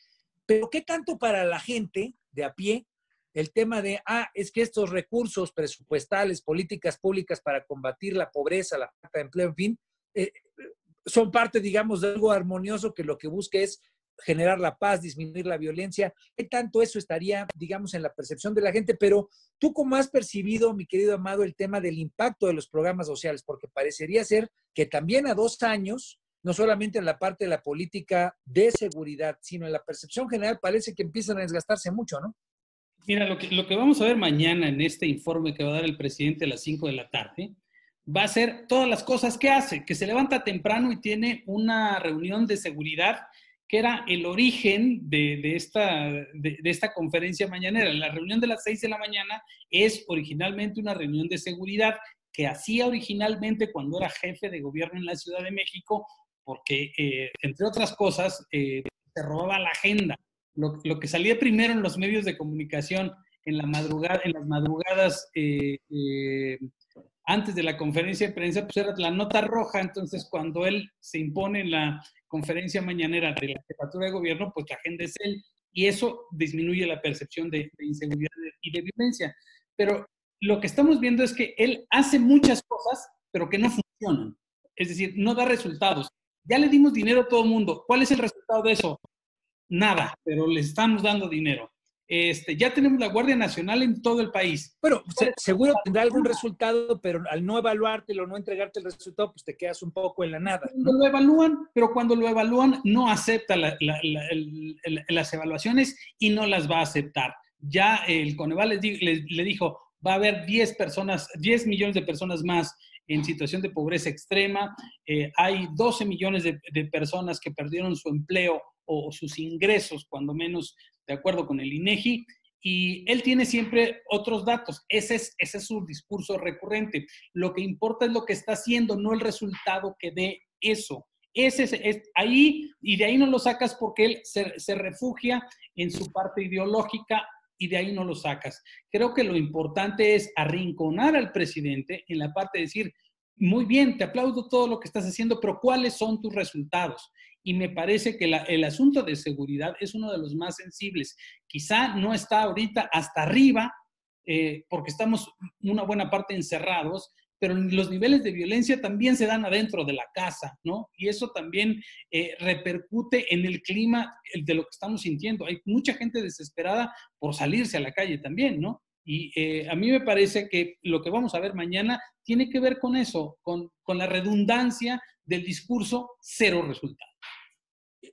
pero ¿qué tanto para la gente de a pie el tema de, es que estos recursos presupuestales, políticas públicas para combatir la pobreza, la falta de empleo, en fin, son parte, digamos, de algo armonioso que lo que busca es generar la paz, disminuir la violencia. ¿Qué tanto eso estaría, digamos, en la percepción de la gente? Pero tú, ¿cómo has percibido, mi querido Amado, el tema del impacto de los programas sociales? Porque parecería ser que también a 2 años, no solamente en la parte de la política de seguridad, sino en la percepción general, parece que empiezan a desgastarse mucho, ¿no? Mira, lo que vamos a ver mañana en este informe que va a dar el presidente a las 5 de la tarde, va a ser todas las cosas que hace, que se levanta temprano y tiene una reunión de seguridad que era el origen de esta conferencia mañanera. La reunión de las 6 de la mañana es originalmente una reunión de seguridad que hacía originalmente cuando era jefe de gobierno en la Ciudad de México, porque, entre otras cosas, se robaba la agenda. Lo que salía primero en los medios de comunicación en las madrugadas antes de la conferencia de prensa, pues era la nota roja. Entonces, cuando él se impone en la conferencia mañanera de la jefatura de gobierno, pues la agenda es él, y eso disminuye la percepción de inseguridad y de violencia. Pero lo que estamos viendo es que él hace muchas cosas, pero que no funcionan. Es decir, no da resultados. Ya le dimos dinero a todo el mundo. ¿Cuál es el resultado de eso? Nada, pero le estamos dando dinero. Ya tenemos la Guardia Nacional en todo el país. Bueno, seguro tendrá algún resultado, pero al no evaluártelo, no entregarte el resultado, pues te quedas un poco en la nada, ¿no? Cuando lo evalúan, no acepta las evaluaciones y no las va a aceptar. Ya el Coneval le dijo, va a haber 10 millones de personas más en situación de pobreza extrema. Hay 12 millones de personas que perdieron su empleo o sus ingresos, cuando menos, de acuerdo con el INEGI, y él tiene siempre otros datos. Ese es su discurso recurrente. Lo que importa es lo que está haciendo, no el resultado que dé eso. Ese es ahí, y de ahí no lo sacas porque él se refugia en su parte ideológica, y de ahí no lo sacas. Creo que lo importante es arrinconar al presidente en la parte de decir, muy bien, te aplaudo todo lo que estás haciendo, pero ¿cuáles son tus resultados? Y me parece que el asunto de seguridad es uno de los más sensibles. Quizá no está ahorita hasta arriba, porque estamos una buena parte encerrados, pero los niveles de violencia también se dan adentro de la casa, ¿no? Y eso también repercute en el clima de lo que estamos sintiendo. Hay mucha gente desesperada por salirse a la calle también, ¿no? Y a mí me parece que lo que vamos a ver mañana tiene que ver con eso, con la redundancia del discurso cero resultado.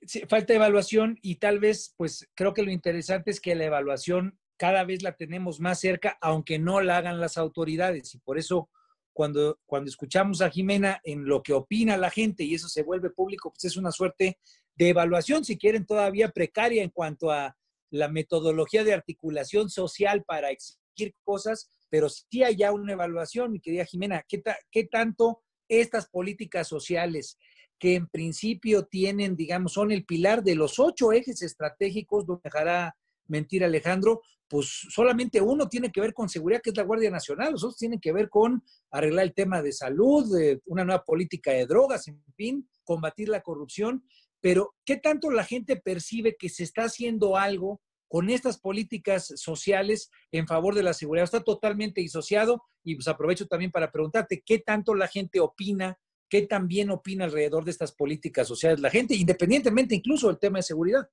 Sí, falta evaluación, y tal vez, pues creo que lo interesante es que la evaluación cada vez la tenemos más cerca, aunque no la hagan las autoridades. Y por eso, cuando escuchamos a Jimena en lo que opina la gente y eso se vuelve público, pues es una suerte de evaluación, si quieren, todavía precaria en cuanto a la metodología de articulación social para exigir cosas, pero sí hay ya una evaluación, mi querida Jimena. ¿Qué tanto estas políticas sociales, que en principio tienen, digamos, son el pilar de los 8 ejes estratégicos, no dejará mentir Alejandro, pues solamente uno tiene que ver con seguridad, que es la Guardia Nacional, los otros tienen que ver con arreglar el tema de salud, de una nueva política de drogas, en fin, combatir la corrupción? Pero ¿qué tanto la gente percibe que se está haciendo algo con estas políticas sociales en favor de la seguridad? Está totalmente disociado, y pues aprovecho también para preguntarte, ¿qué tanto la gente opina? ¿Qué también opina alrededor de estas políticas sociales la gente, independientemente incluso del tema de seguridad?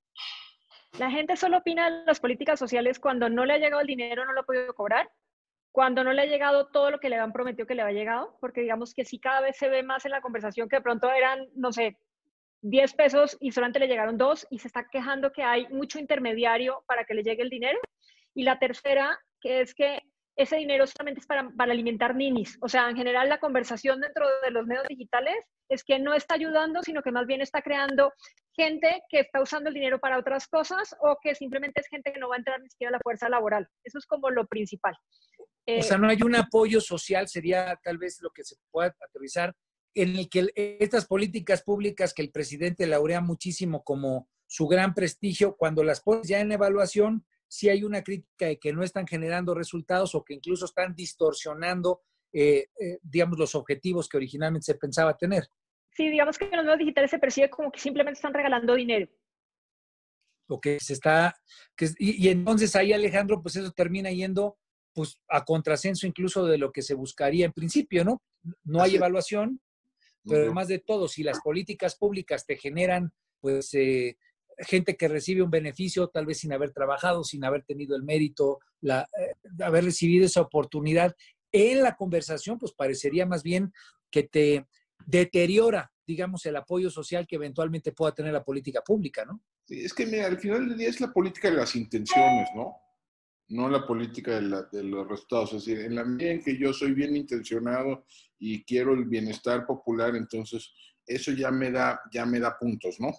La gente solo opina de las políticas sociales cuando no le ha llegado el dinero, no lo ha podido cobrar, cuando no le ha llegado todo lo que le habían prometido que le ha llegado, porque digamos que sí, cada vez se ve más en la conversación que de pronto eran, no sé, 10 pesos y solamente le llegaron 2, y se está quejando que hay mucho intermediario para que le llegue el dinero. Y la tercera, que es que ese dinero solamente es para alimentar ninis. O sea, en general la conversación dentro de los medios digitales es que no está ayudando, sino que más bien está creando gente que está usando el dinero para otras cosas, o que simplemente es gente que no va a entrar ni siquiera a la fuerza laboral. Eso es como lo principal. O sea, no hay un apoyo social, sería tal vez lo que se pueda aterrizar, en el que estas políticas públicas que el presidente laurea muchísimo como su gran prestigio, cuando las pones ya en evaluación, sí hay una crítica de que no están generando resultados, o que incluso están distorsionando, digamos, los objetivos que originalmente se pensaba tener. Sí, digamos que en los medios digitales se percibe como que simplemente están regalando dinero. o que se está, y entonces ahí, Alejandro, pues eso termina yendo pues a contrasenso incluso de lo que se buscaría en principio, ¿no? No hay evaluación, pero además de todo, si las políticas públicas te generan, pues, gente que recibe un beneficio tal vez sin haber trabajado, sin haber tenido el mérito, haber recibido esa oportunidad en la conversación, pues parecería más bien que te deteriora, digamos, el apoyo social que eventualmente pueda tener la política pública, ¿no? Sí, es que, mira, al final del día es la política de las intenciones, ¿no? No la política de los resultados. Es decir, en la medida en que yo soy bien intencionado y quiero el bienestar popular, entonces eso ya me da puntos, ¿no?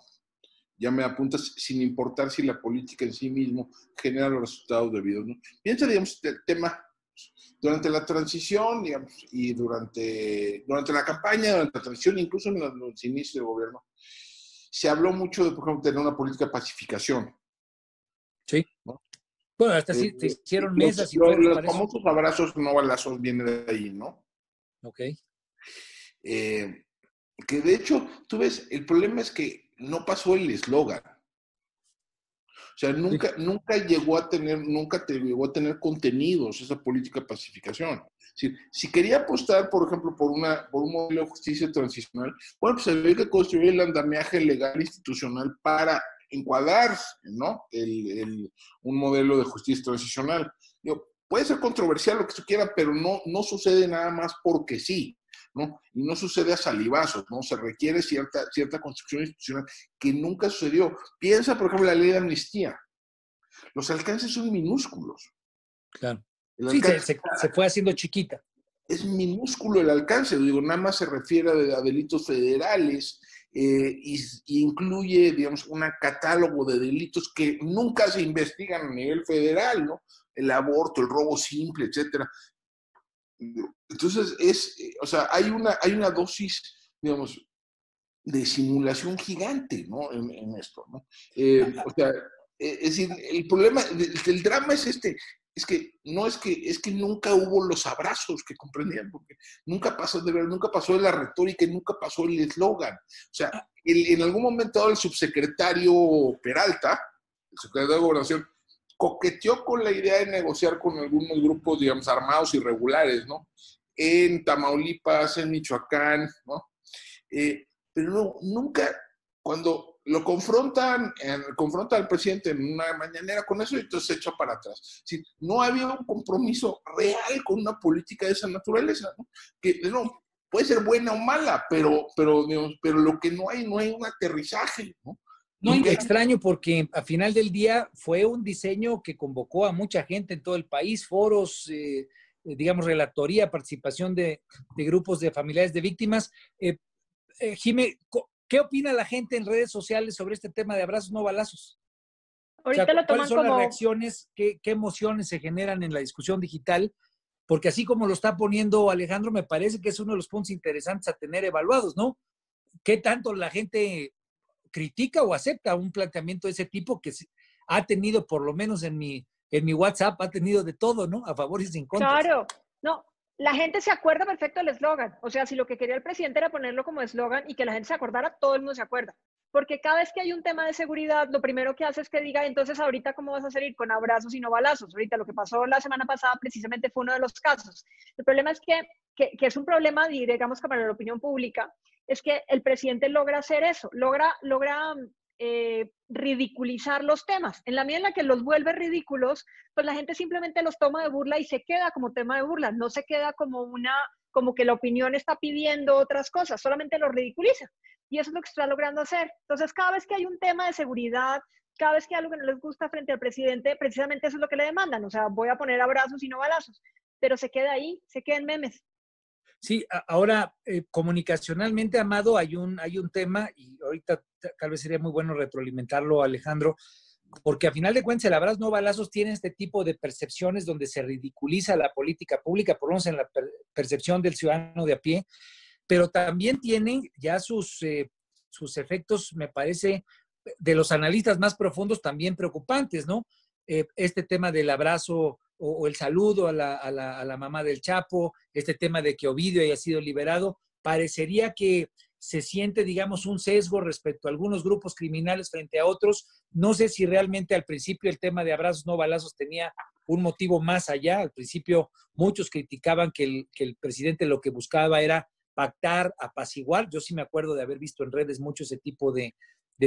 Ya me da puntos sin importar si la política en sí mismo genera los resultados debidos, ¿no? Piensa, digamos, el tema durante la transición, digamos, y durante la campaña, durante la transición, incluso en los inicios del gobierno, se habló mucho de, por ejemplo, tener una política de pacificación. Sí. ¿No? Bueno, hasta se hicieron mesas y los famosos abrazos no balazos vienen de ahí, ¿no? Ok. Que de hecho, tú ves, el problema es que no pasó el eslogan. O sea, nunca llegó a tener contenidos esa política de pacificación. Si quería apostar, por ejemplo, por un modelo de justicia transicional, bueno, pues había que construir el andamiaje legal institucional para encuadrarse, ¿no? Un modelo de justicia transicional. Puede ser controversial lo que se quiera, pero no sucede nada más porque sí, ¿no? Y no sucede a salivazos, ¿no? Se requiere cierta construcción institucional que nunca sucedió. Piensa, por ejemplo, la ley de amnistía. Los alcances son minúsculos. Claro. Sí, se fue haciendo chiquita. Es minúsculo el alcance, digo, nada más se refiere a delitos federales y incluye, digamos, un catálogo de delitos que nunca se investigan a nivel federal, ¿no? El aborto, el robo simple, etcétera. Entonces, o sea, hay una dosis, digamos, de simulación gigante, ¿no? En esto, ¿no? O sea, es decir, el problema, el drama es es que nunca hubo los abrazos que comprendían, porque nunca pasó de la retórica y nunca pasó el eslogan. O sea, en algún momento el subsecretario Peralta, el secretario de Gobernación, coqueteó con la idea de negociar con algunos grupos, digamos, armados irregulares, ¿no? En Tamaulipas, en Michoacán, ¿no? Pero no, nunca, cuando lo confronta al presidente en una mañanera con eso, y entonces se echa para atrás. Sí, no había un compromiso real con una política de esa naturaleza, ¿no? Que no, puede ser buena o mala, pero lo que no hay un aterrizaje, ¿no? No, extraño porque a final del día fue un diseño que convocó a mucha gente en todo el país, foros, digamos, relatoría, participación de grupos de familiares de víctimas. Jimé, ¿qué opina la gente en redes sociales sobre este tema de abrazos no balazos? Ahorita, o sea, lo toman ¿cuáles son las reacciones? ¿Qué emociones se generan en la discusión digital? Porque así como lo está poniendo Alejandro, me parece que es uno de los puntos interesantes a tener evaluados, ¿no? ¿Qué tanto la gente critica o acepta un planteamiento de ese tipo que ha tenido, por lo menos en mi WhatsApp, ha tenido de todo, ¿no? A favor y sin contra. Claro, no, la gente se acuerda perfecto del eslogan. O sea, si lo que quería el presidente era ponerlo como eslogan y que la gente se acordara, todo el mundo se acuerda. Porque cada vez que hay un tema de seguridad, lo primero que hace es que diga, entonces ahorita cómo vas a salir con abrazos y no balazos. Ahorita lo que pasó la semana pasada precisamente fue uno de los casos. El problema es que es un problema, digamos, para la opinión pública, es que el presidente logra hacer eso, logra ridiculizar los temas. En la medida en la que los vuelve ridículos, pues la gente simplemente los toma de burla y se queda como tema de burla, no se queda como que la opinión está pidiendo otras cosas, solamente lo ridiculiza. Y eso es lo que está logrando hacer. Entonces, cada vez que hay un tema de seguridad, cada vez que hay algo que no les gusta frente al presidente, precisamente eso es lo que le demandan. O sea, voy a poner abrazos y no balazos. Pero se queda ahí, se queda en memes. Sí, ahora comunicacionalmente, Amado, hay un tema, y ahorita tal vez sería muy bueno retroalimentarlo, Alejandro, porque a final de cuentas el abrazo no balazos tiene este tipo de percepciones donde se ridiculiza la política pública, por lo menos en la percepción del ciudadano de a pie, pero también tienen ya sus efectos, me parece, de los analistas más profundos también preocupantes, ¿no? Este tema del abrazo o el saludo a la mamá del Chapo, este tema de que Ovidio haya sido liberado, parecería que se siente, digamos, un sesgo respecto a algunos grupos criminales frente a otros. No sé si realmente al principio el tema de abrazos no balazos tenía un motivo más allá. Al principio muchos criticaban que el presidente lo que buscaba era pactar, apaciguar. Yo sí me acuerdo de haber visto en redes mucho ese tipo de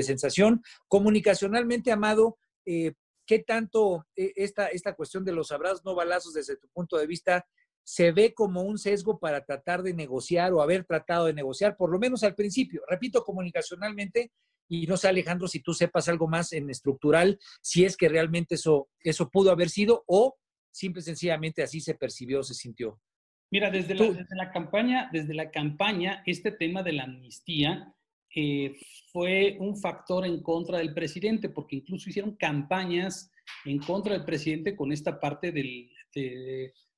sensación. Comunicacionalmente, Amado, ¿qué tanto esta cuestión de los abrazos no balazos desde tu punto de vista se ve como un sesgo para tratar de negociar o haber tratado de negociar, por lo menos al principio? Repito, comunicacionalmente, y no sé, Alejandro, si tú sepas algo más en estructural, si es que realmente eso pudo haber sido o simple y sencillamente así se percibió, se sintió. Mira, desde la campaña, este tema de la amnistía fue un factor en contra del presidente, porque incluso hicieron campañas en contra del presidente con esta parte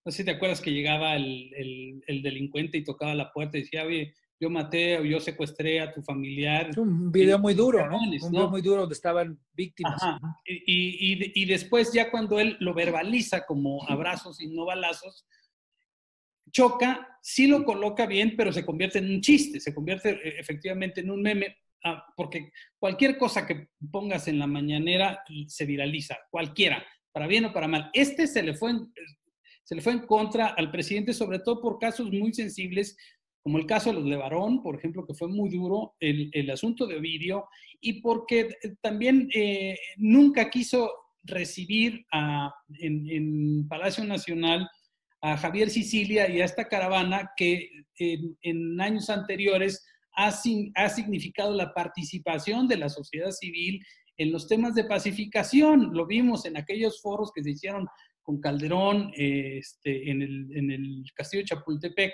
no sé si te acuerdas que llegaba el delincuente y tocaba la puerta y decía, oye, yo maté o yo secuestré a tu familiar. Un video muy duro, ¿no? Un video muy duro donde estaban víctimas. Ajá. Y después ya cuando él lo verbaliza como abrazos y no balazos, choca, sí lo coloca bien, pero se convierte en un chiste, se convierte efectivamente en un meme, porque cualquier cosa que pongas en la mañanera se viraliza, cualquiera, para bien o para mal. Se le fue en contra al presidente, sobre todo por casos muy sensibles, como el caso de los Levarón, por ejemplo, que fue muy duro, el asunto de Ovidio, y porque también nunca quiso recibir en Palacio Nacional a Javier Sicilia y a esta caravana que en años anteriores ha significado la participación de la sociedad civil en los temas de pacificación. Lo vimos en aquellos foros que se hicieron con Calderón en el Castillo de Chapultepec,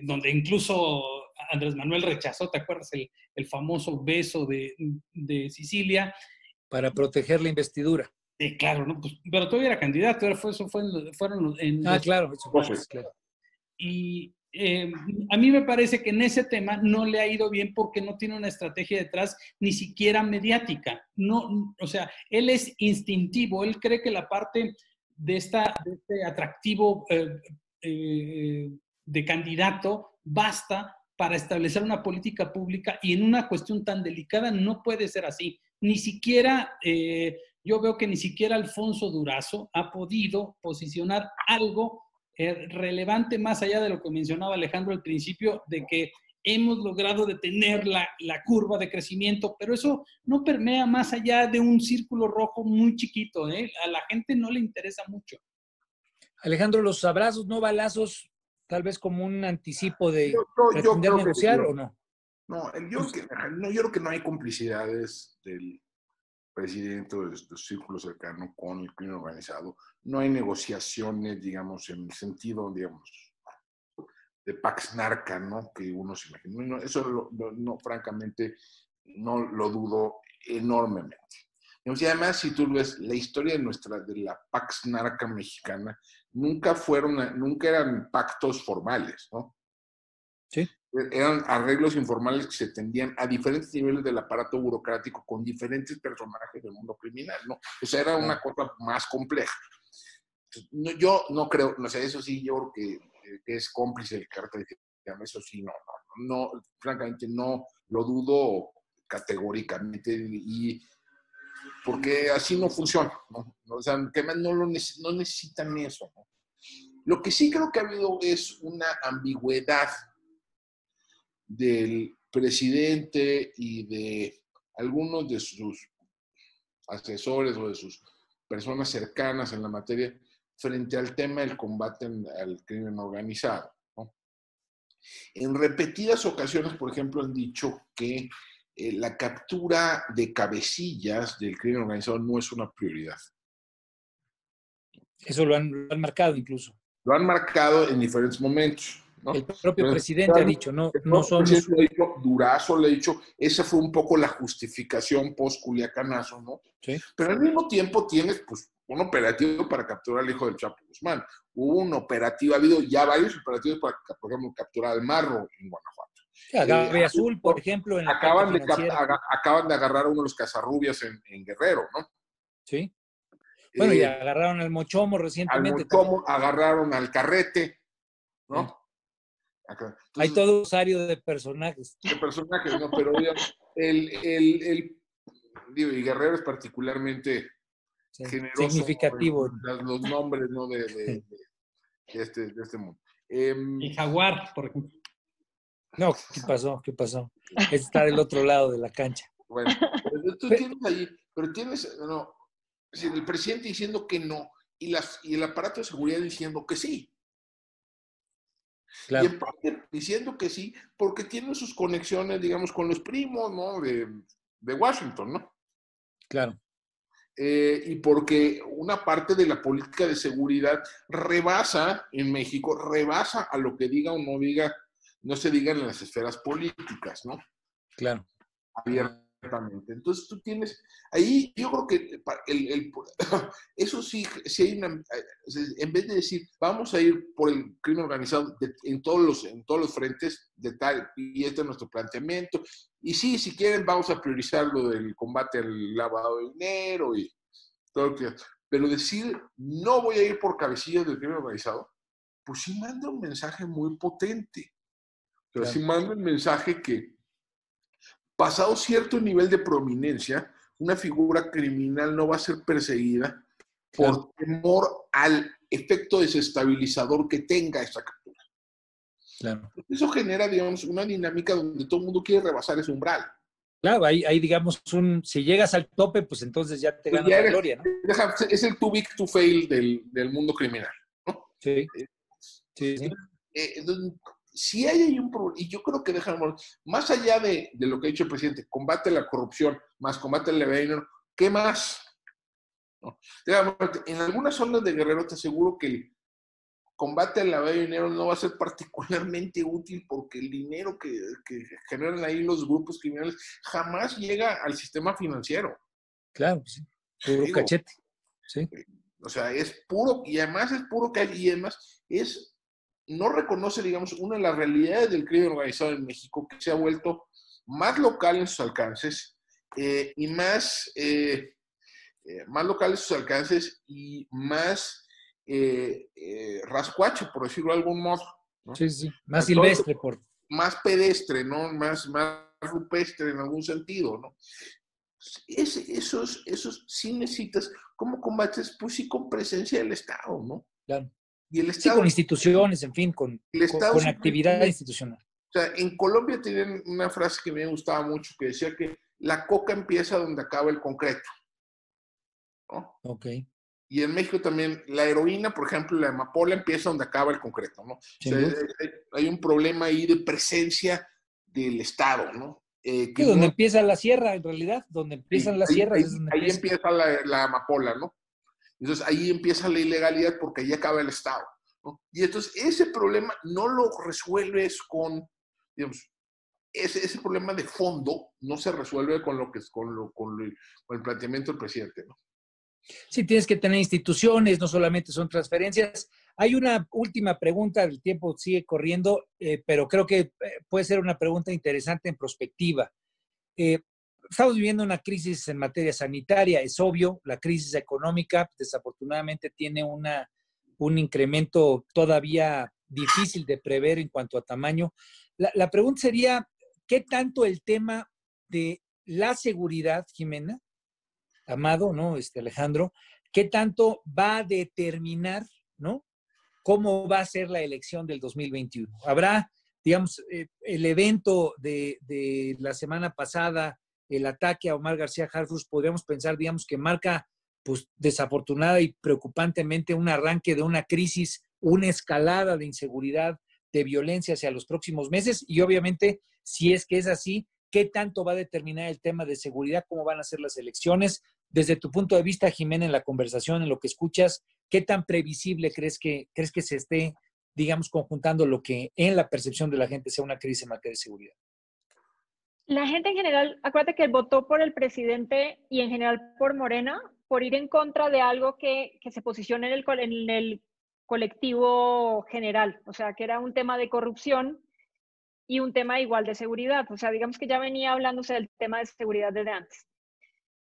donde incluso Andrés Manuel rechazó, ¿te acuerdas? El famoso beso de Sicilia. Para proteger la investidura. Sí, claro, ¿no? Pues, pero todavía era candidato, fueron en claro, eso fue, claro. Y a mí me parece que en ese tema no le ha ido bien porque no tiene una estrategia detrás, ni siquiera mediática. No, o sea, él es instintivo, él cree que la parte de este atractivo de candidato basta para establecer una política pública, y en una cuestión tan delicada no puede ser así. Ni siquiera, yo veo que ni siquiera Alfonso Durazo ha podido posicionar algo relevante más allá de lo que mencionaba Alejandro al principio, de que hemos logrado detener la curva de crecimiento, pero eso no permea más allá de un círculo rojo muy chiquito, ¿eh? A la gente no le interesa mucho. Alejandro, los abrazos, no balazos, tal vez como un anticipo de pretender negociar, ¿o no? No, yo creo que no hay complicidades del presidente o de su círculo cercano con el crimen organizado. No hay negociaciones, digamos, en el sentido, digamos, de Pax Narca, ¿no? Que uno se imagina. No, eso, francamente, no lo dudo enormemente. Y además, si tú ves la historia de la Pax Narca mexicana, nunca eran pactos formales, ¿no? Sí. Eran arreglos informales que se tendían a diferentes niveles del aparato burocrático con diferentes personajes del mundo criminal, ¿no? O sea, era una cosa más compleja. Entonces, yo no creo, no sé, eso sí, yo creo que es cómplice del cártel, eso sí, no, francamente no lo dudo categóricamente, y porque así no funciona, ¿no? O sea, que no necesitan eso, ¿no? Lo que sí creo que ha habido es una ambigüedad del presidente y de algunos de sus asesores o de sus personas cercanas en la materia frente al tema del combate al crimen organizado, ¿no? En repetidas ocasiones, por ejemplo, han dicho que la captura de cabecillas del crimen organizado no es una prioridad. Eso lo han marcado incluso. Lo han marcado en diferentes momentos, ¿no? El propio presidente ha dicho, no somos... Durazo le ha dicho, esa fue un poco la justificación post-Culiacanazo, ¿no? Sí. Pero al mismo tiempo tienes, pues, un operativo para capturar al hijo del Chapo Guzmán. Hubo un operativo, ha habido ya varios operativos para, por ejemplo, capturar al Marro en Guanajuato. Agave Azul, por ejemplo, en la acaban de agarrar a uno de los cazarrubias en Guerrero, ¿no? Sí. Bueno, y agarraron al Mochomo recientemente. Al Mochomo, agarraron al Carrete, ¿no? Acá. Entonces, hay todo un rosario de personajes. De personajes, ¿no? Pero digamos, digo, y Guerrero es particularmente Sí, generoso significativo. en los nombres, ¿no? de este mundo. El jaguar, por ejemplo. No, ¿qué pasó? ¿Qué pasó? Está del otro lado de la cancha. Bueno, pero tú tienes ahí, pero tienes, no, es decir, el presidente diciendo que no y el aparato de seguridad diciendo que sí. Claro. Y en parte diciendo que sí, porque tienen sus conexiones, digamos, con los primos, ¿no? De Washington, ¿no? Claro. Y porque una parte de la política de seguridad rebasa en México, rebasa a lo que diga o no diga, no se diga en las esferas políticas, ¿no? Claro. Abiertamente. Entonces tú tienes, ahí yo creo que eso sí hay una, en vez de decir, vamos a ir por el crimen organizado en todos los frentes de tal, y este es nuestro planteamiento, y sí, si quieren vamos a priorizar lo del combate al lavado de dinero y todo lo que, pero decir, no voy a ir por cabecillas del crimen organizado, pues sí manda un mensaje muy potente. Pero Claro. sí manda un mensaje que pasado cierto nivel de prominencia, una figura criminal no va a ser perseguida por temor al efecto desestabilizador que tenga esta captura. Claro. Eso genera, digamos, una dinámica donde todo el mundo quiere rebasar ese umbral. Claro, ahí digamos, si llegas al tope, pues entonces ya te Pues ganas ya la gloria, ¿no? es el too big to fail del mundo criminal, ¿no? Sí, sí. Entonces, si hay ahí un problema, y yo creo que más allá de lo que ha dicho el presidente, combate la corrupción, más combate el lavado de dinero, ¿qué más? ¿No? En algunas zonas de Guerrero te aseguro que el combate al lavado de dinero no va a ser particularmente útil porque el dinero que generan ahí los grupos criminales jamás llega al sistema financiero. Claro, sí. Puro Digo, cachete. Sí. O sea, es puro, y además es puro calle, y además no reconoce, digamos, una de las realidades del crimen organizado en México que se ha vuelto más local en sus alcances y más local en sus alcances y más rascuacho, por decirlo de algún modo, ¿no? Sí, sí. Más silvestre, más pedestre, ¿no? Más rupestre en algún sentido, ¿no? Esos sí necesitas, ¿cómo combates? Pues sí, con presencia del Estado, ¿no? Claro. Y el Sí, Estado, con instituciones, en fin, con actividad institucional. O sea, en Colombia tienen una frase que me gustaba mucho, que decía que la coca empieza donde acaba el concreto, ¿no? Ok. Y en México también, la heroína, por ejemplo, la amapola empieza donde acaba el concreto, ¿no? O sea, hay un problema ahí de presencia del Estado, ¿no? Que donde empieza la sierra, en realidad, donde empiezan las sierras es donde ahí empieza la amapola, ¿no? Entonces ahí empieza la ilegalidad porque ahí acaba el Estado, ¿no? Y entonces ese problema no lo resuelves con, digamos, ese problema de fondo no se resuelve con el planteamiento del presidente, ¿no? Sí, tienes que tener instituciones, no solamente son transferencias. Hay una última pregunta, el tiempo sigue corriendo, pero creo que puede ser una pregunta interesante en prospectiva. Estamos viviendo una crisis en materia sanitaria, es obvio, la crisis económica desafortunadamente tiene un incremento todavía difícil de prever en cuanto a tamaño. La pregunta sería, ¿qué tanto el tema de la seguridad, Jimena, Amado, ¿no? Alejandro, ¿qué tanto va a determinar, ¿no? ¿Cómo va a ser la elección del 2021? Habrá, digamos, el evento de la semana pasada, el ataque a Omar García Harfuch, podríamos pensar, digamos, que marca, pues, desafortunada y preocupantemente un arranque de una crisis, una escalada de inseguridad, de violencia hacia los próximos meses y obviamente, si es que es así, ¿qué tanto va a determinar el tema de seguridad? ¿Cómo van a ser las elecciones? Desde tu punto de vista, Jimena, en la conversación, en lo que escuchas, ¿qué tan previsible crees que se esté, digamos, conjuntando lo que en la percepción de la gente sea una crisis en materia de seguridad? La gente en general, acuérdate que votó por el presidente y en general por Morena, por ir en contra de algo que se posicione en el colectivo general, o sea, que era un tema de corrupción y un tema igual de seguridad, o sea, digamos que ya venía hablándose del tema de seguridad desde antes.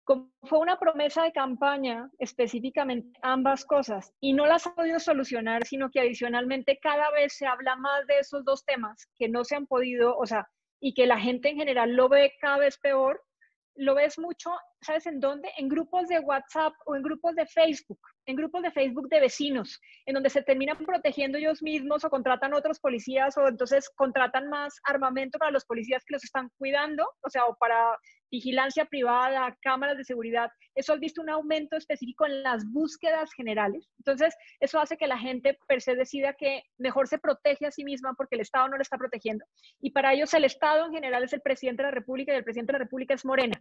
como fue una promesa de campaña, específicamente ambas cosas, y no las ha podido solucionar, sino que adicionalmente cada vez se habla más de esos dos temas que no se han podido, o sea, y que la gente en general lo ve cada vez peor, lo ves mucho, ¿sabes en dónde? En grupos de WhatsApp o en grupos de Facebook de vecinos, en donde se terminan protegiendo ellos mismos o contratan otros policías o entonces contratan más armamento para los policías que los están cuidando, o sea, o para vigilancia privada, cámaras de seguridad. Eso has visto un aumento específico en las búsquedas generales. Entonces, eso hace que la gente per se decida que mejor se protege a sí misma porque el Estado no le está protegiendo. Y para ellos el Estado en general es el presidente de la República y el presidente de la República es Morena.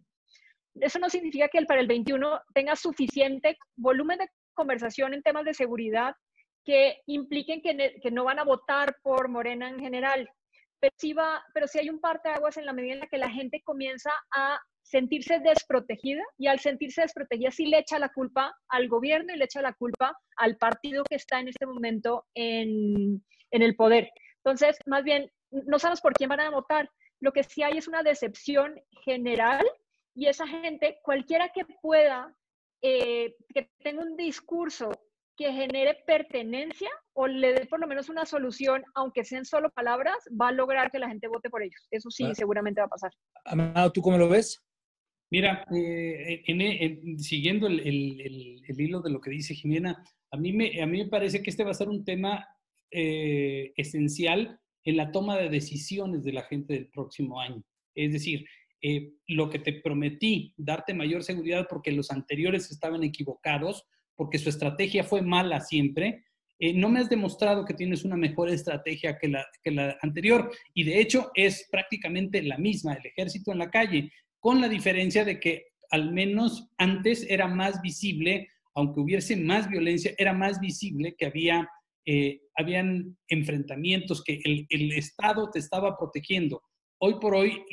Eso no significa que para el 21 tenga suficiente volumen de conversación en temas de seguridad que impliquen que no van a votar por Morena en general. Pero sí hay un parteaguas en la medida en la que la gente comienza a sentirse desprotegida y al sentirse desprotegida sí le echa la culpa al gobierno y le echa la culpa al partido que está en este momento en el poder. Entonces, más bien, no sabemos por quién van a votar. Lo que sí hay es una decepción general y esa gente, cualquiera que pueda, que tenga un discurso que genere pertenencia o le dé por lo menos una solución, aunque sean solo palabras, va a lograr que la gente vote por ellos. Eso sí, seguramente va a pasar. Amado, ¿tú cómo lo ves? Mira, siguiendo el hilo de lo que dice Jimena, a mí me parece que este va a ser un tema esencial en la toma de decisiones de la gente del próximo año. Es decir, lo que te prometí, darte mayor seguridad porque los anteriores estaban equivocados, porque su estrategia fue mala siempre, no me has demostrado que tienes una mejor estrategia que la anterior. Y de hecho es prácticamente la misma, el ejército en la calle, con la diferencia de que al menos antes era más visible, aunque hubiese más violencia, era más visible que habían enfrentamientos, que el Estado te estaba protegiendo. Hoy por hoy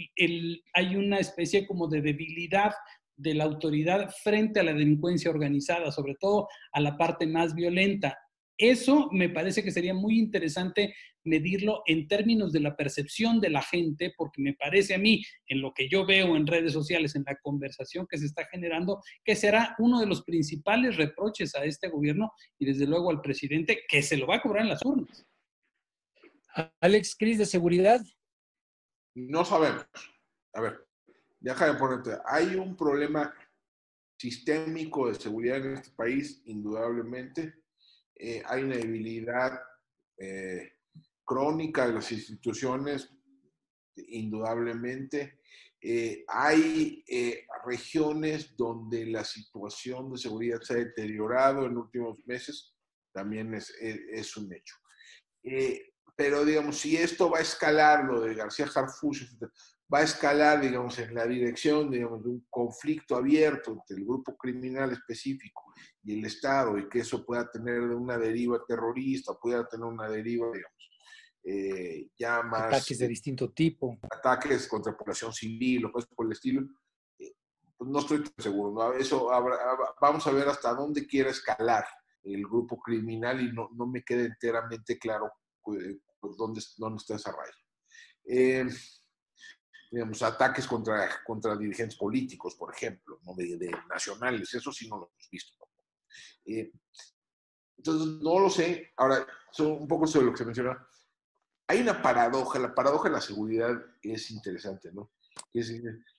hay una especie como de debilidad de la autoridad frente a la delincuencia organizada, sobre todo a la parte más violenta. Eso me parece que sería muy interesante medirlo en términos de la percepción de la gente, porque me parece a mí, en lo que yo veo en redes sociales, en la conversación que se está generando, que será uno de los principales reproches a este gobierno y desde luego al presidente, que se lo va a cobrar en las urnas. Alex, ¿crisis de seguridad? No sabemos. A ver, déjame ponerte. Hay un problema sistémico de seguridad en este país, indudablemente. Hay una debilidad crónica de las instituciones, indudablemente. Hay regiones donde la situación de seguridad se ha deteriorado en últimos meses, también es un hecho. Pero, digamos, si esto va a escalar, lo de García Harfuch, va a escalar, digamos, en la dirección, digamos, de un conflicto abierto entre el grupo criminal específico y el Estado, y que eso pueda tener una deriva terrorista, pueda tener una deriva, digamos, ya más... Ataques de distinto tipo. Ataques contra población civil o cosas por el estilo, pues no estoy tan seguro, ¿no? Eso vamos a ver hasta dónde quiere escalar el grupo criminal y no me queda enteramente claro dónde está esa raya. Digamos, ataques contra dirigentes políticos, por ejemplo, ¿no? de nacionales, eso sí no lo hemos visto. Entonces, no lo sé. Ahora, un poco sobre lo que se menciona. Hay una paradoja, la paradoja de la seguridad es interesante, ¿no?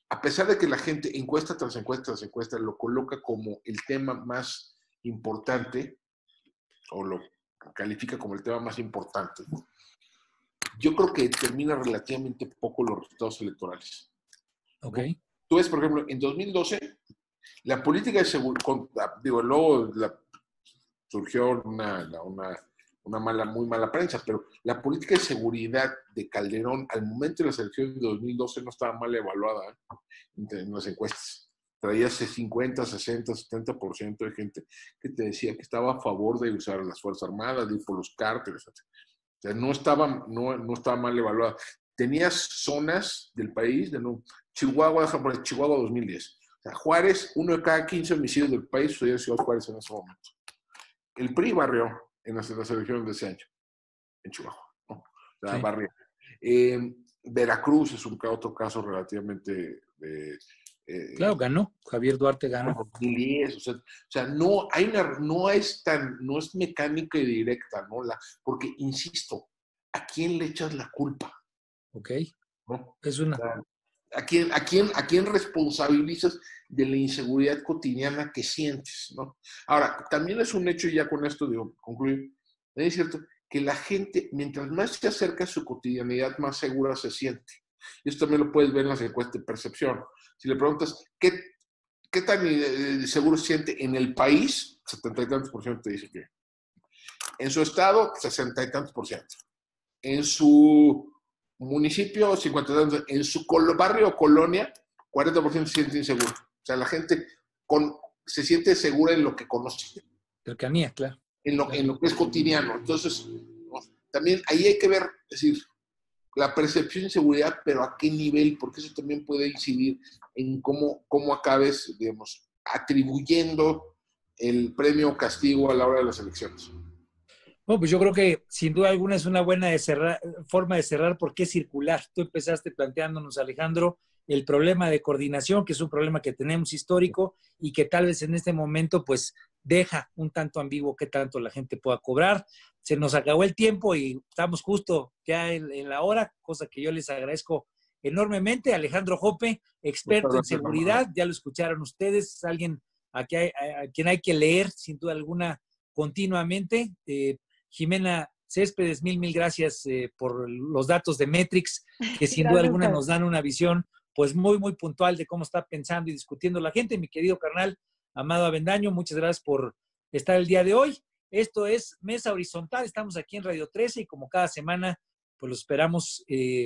A pesar de que la gente, encuesta tras encuesta tras encuesta, lo coloca como el tema más importante, o lo califica como el tema más importante, yo creo que determina relativamente poco los resultados electorales. Ok. ¿No? Tú ves, por ejemplo, en 2012, la política de seguridad, luego surgió una muy mala prensa, pero la política de seguridad de Calderón al momento de las elecciones de 2012 no estaba mal evaluada en las encuestas. Traía 50, 60, 70% de gente que te decía que estaba a favor de usar las Fuerzas Armadas, de ir por los cárteles, etc. O sea, no estaba mal evaluada. Tenías zonas del país, Chihuahua 2010. O sea, Juárez, 1 de cada 15 homicidios del país sucedió en Ciudad Juárez en ese momento. El PRI barrió en las elecciones de ese año, en Chihuahua, ¿no? O sea, sí. Barrió. Veracruz es otro caso relativamente Claro, ganó. Javier Duarte ganó. 2010, o sea, no es mecánica y directa, ¿no? Porque, insisto, ¿a quién le echas la culpa? Ok. ¿No? Es una. O sea, ¿a quién responsabilizas de la inseguridad cotidiana que sientes, ¿no? Ahora, también es un hecho, y ya con esto digo, concluir, es cierto que la gente, mientras más se acerca a su cotidianidad, más segura se siente. Y esto también lo puedes ver en las encuestas de percepción. Si le preguntas, ¿qué tan seguro se siente en el país? 70 y tantos % te dice que. En su estado, 60 y tantos %. En su municipio, 50 y tantos. En su barrio o colonia, 40% se siente inseguro. O sea, la gente se siente segura en lo que conoce. Cercanía, claro. En lo que es cotidiano. Entonces, también ahí hay que ver, es decir, la percepción de inseguridad, pero a qué nivel, porque eso también puede incidir en cómo acabes, digamos, atribuyendo el premio o castigo a la hora de las elecciones. Bueno, pues yo creo que sin duda alguna es una buena forma de cerrar porque es circular. Tú empezaste planteándonos, Alejandro, el problema de coordinación, que es un problema que tenemos histórico y que tal vez en este momento pues deja un tanto ambiguo qué tanto la gente pueda cobrar. Se nos acabó el tiempo y estamos justo ya en la hora, cosa que yo les agradezco enormemente. Alejandro Jope, experto en seguridad, ya lo escucharon ustedes, es alguien a quien hay que leer sin duda alguna continuamente. Jimena Céspedes, mil gracias por los datos de Metrix, que sin duda alguna nos dan una visión pues muy, muy puntual de cómo está pensando y discutiendo la gente. Mi querido carnal, Amado Avendaño, muchas gracias por estar el día de hoy. Esto es Mesa Horizontal, estamos aquí en Radio 13 y como cada semana, pues los esperamos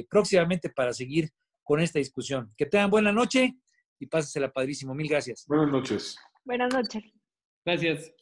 próximamente para seguir con esta discusión. Que tengan buena noche y pásensela padrísimo. Mil gracias. Buenas noches. Buenas noches. Gracias.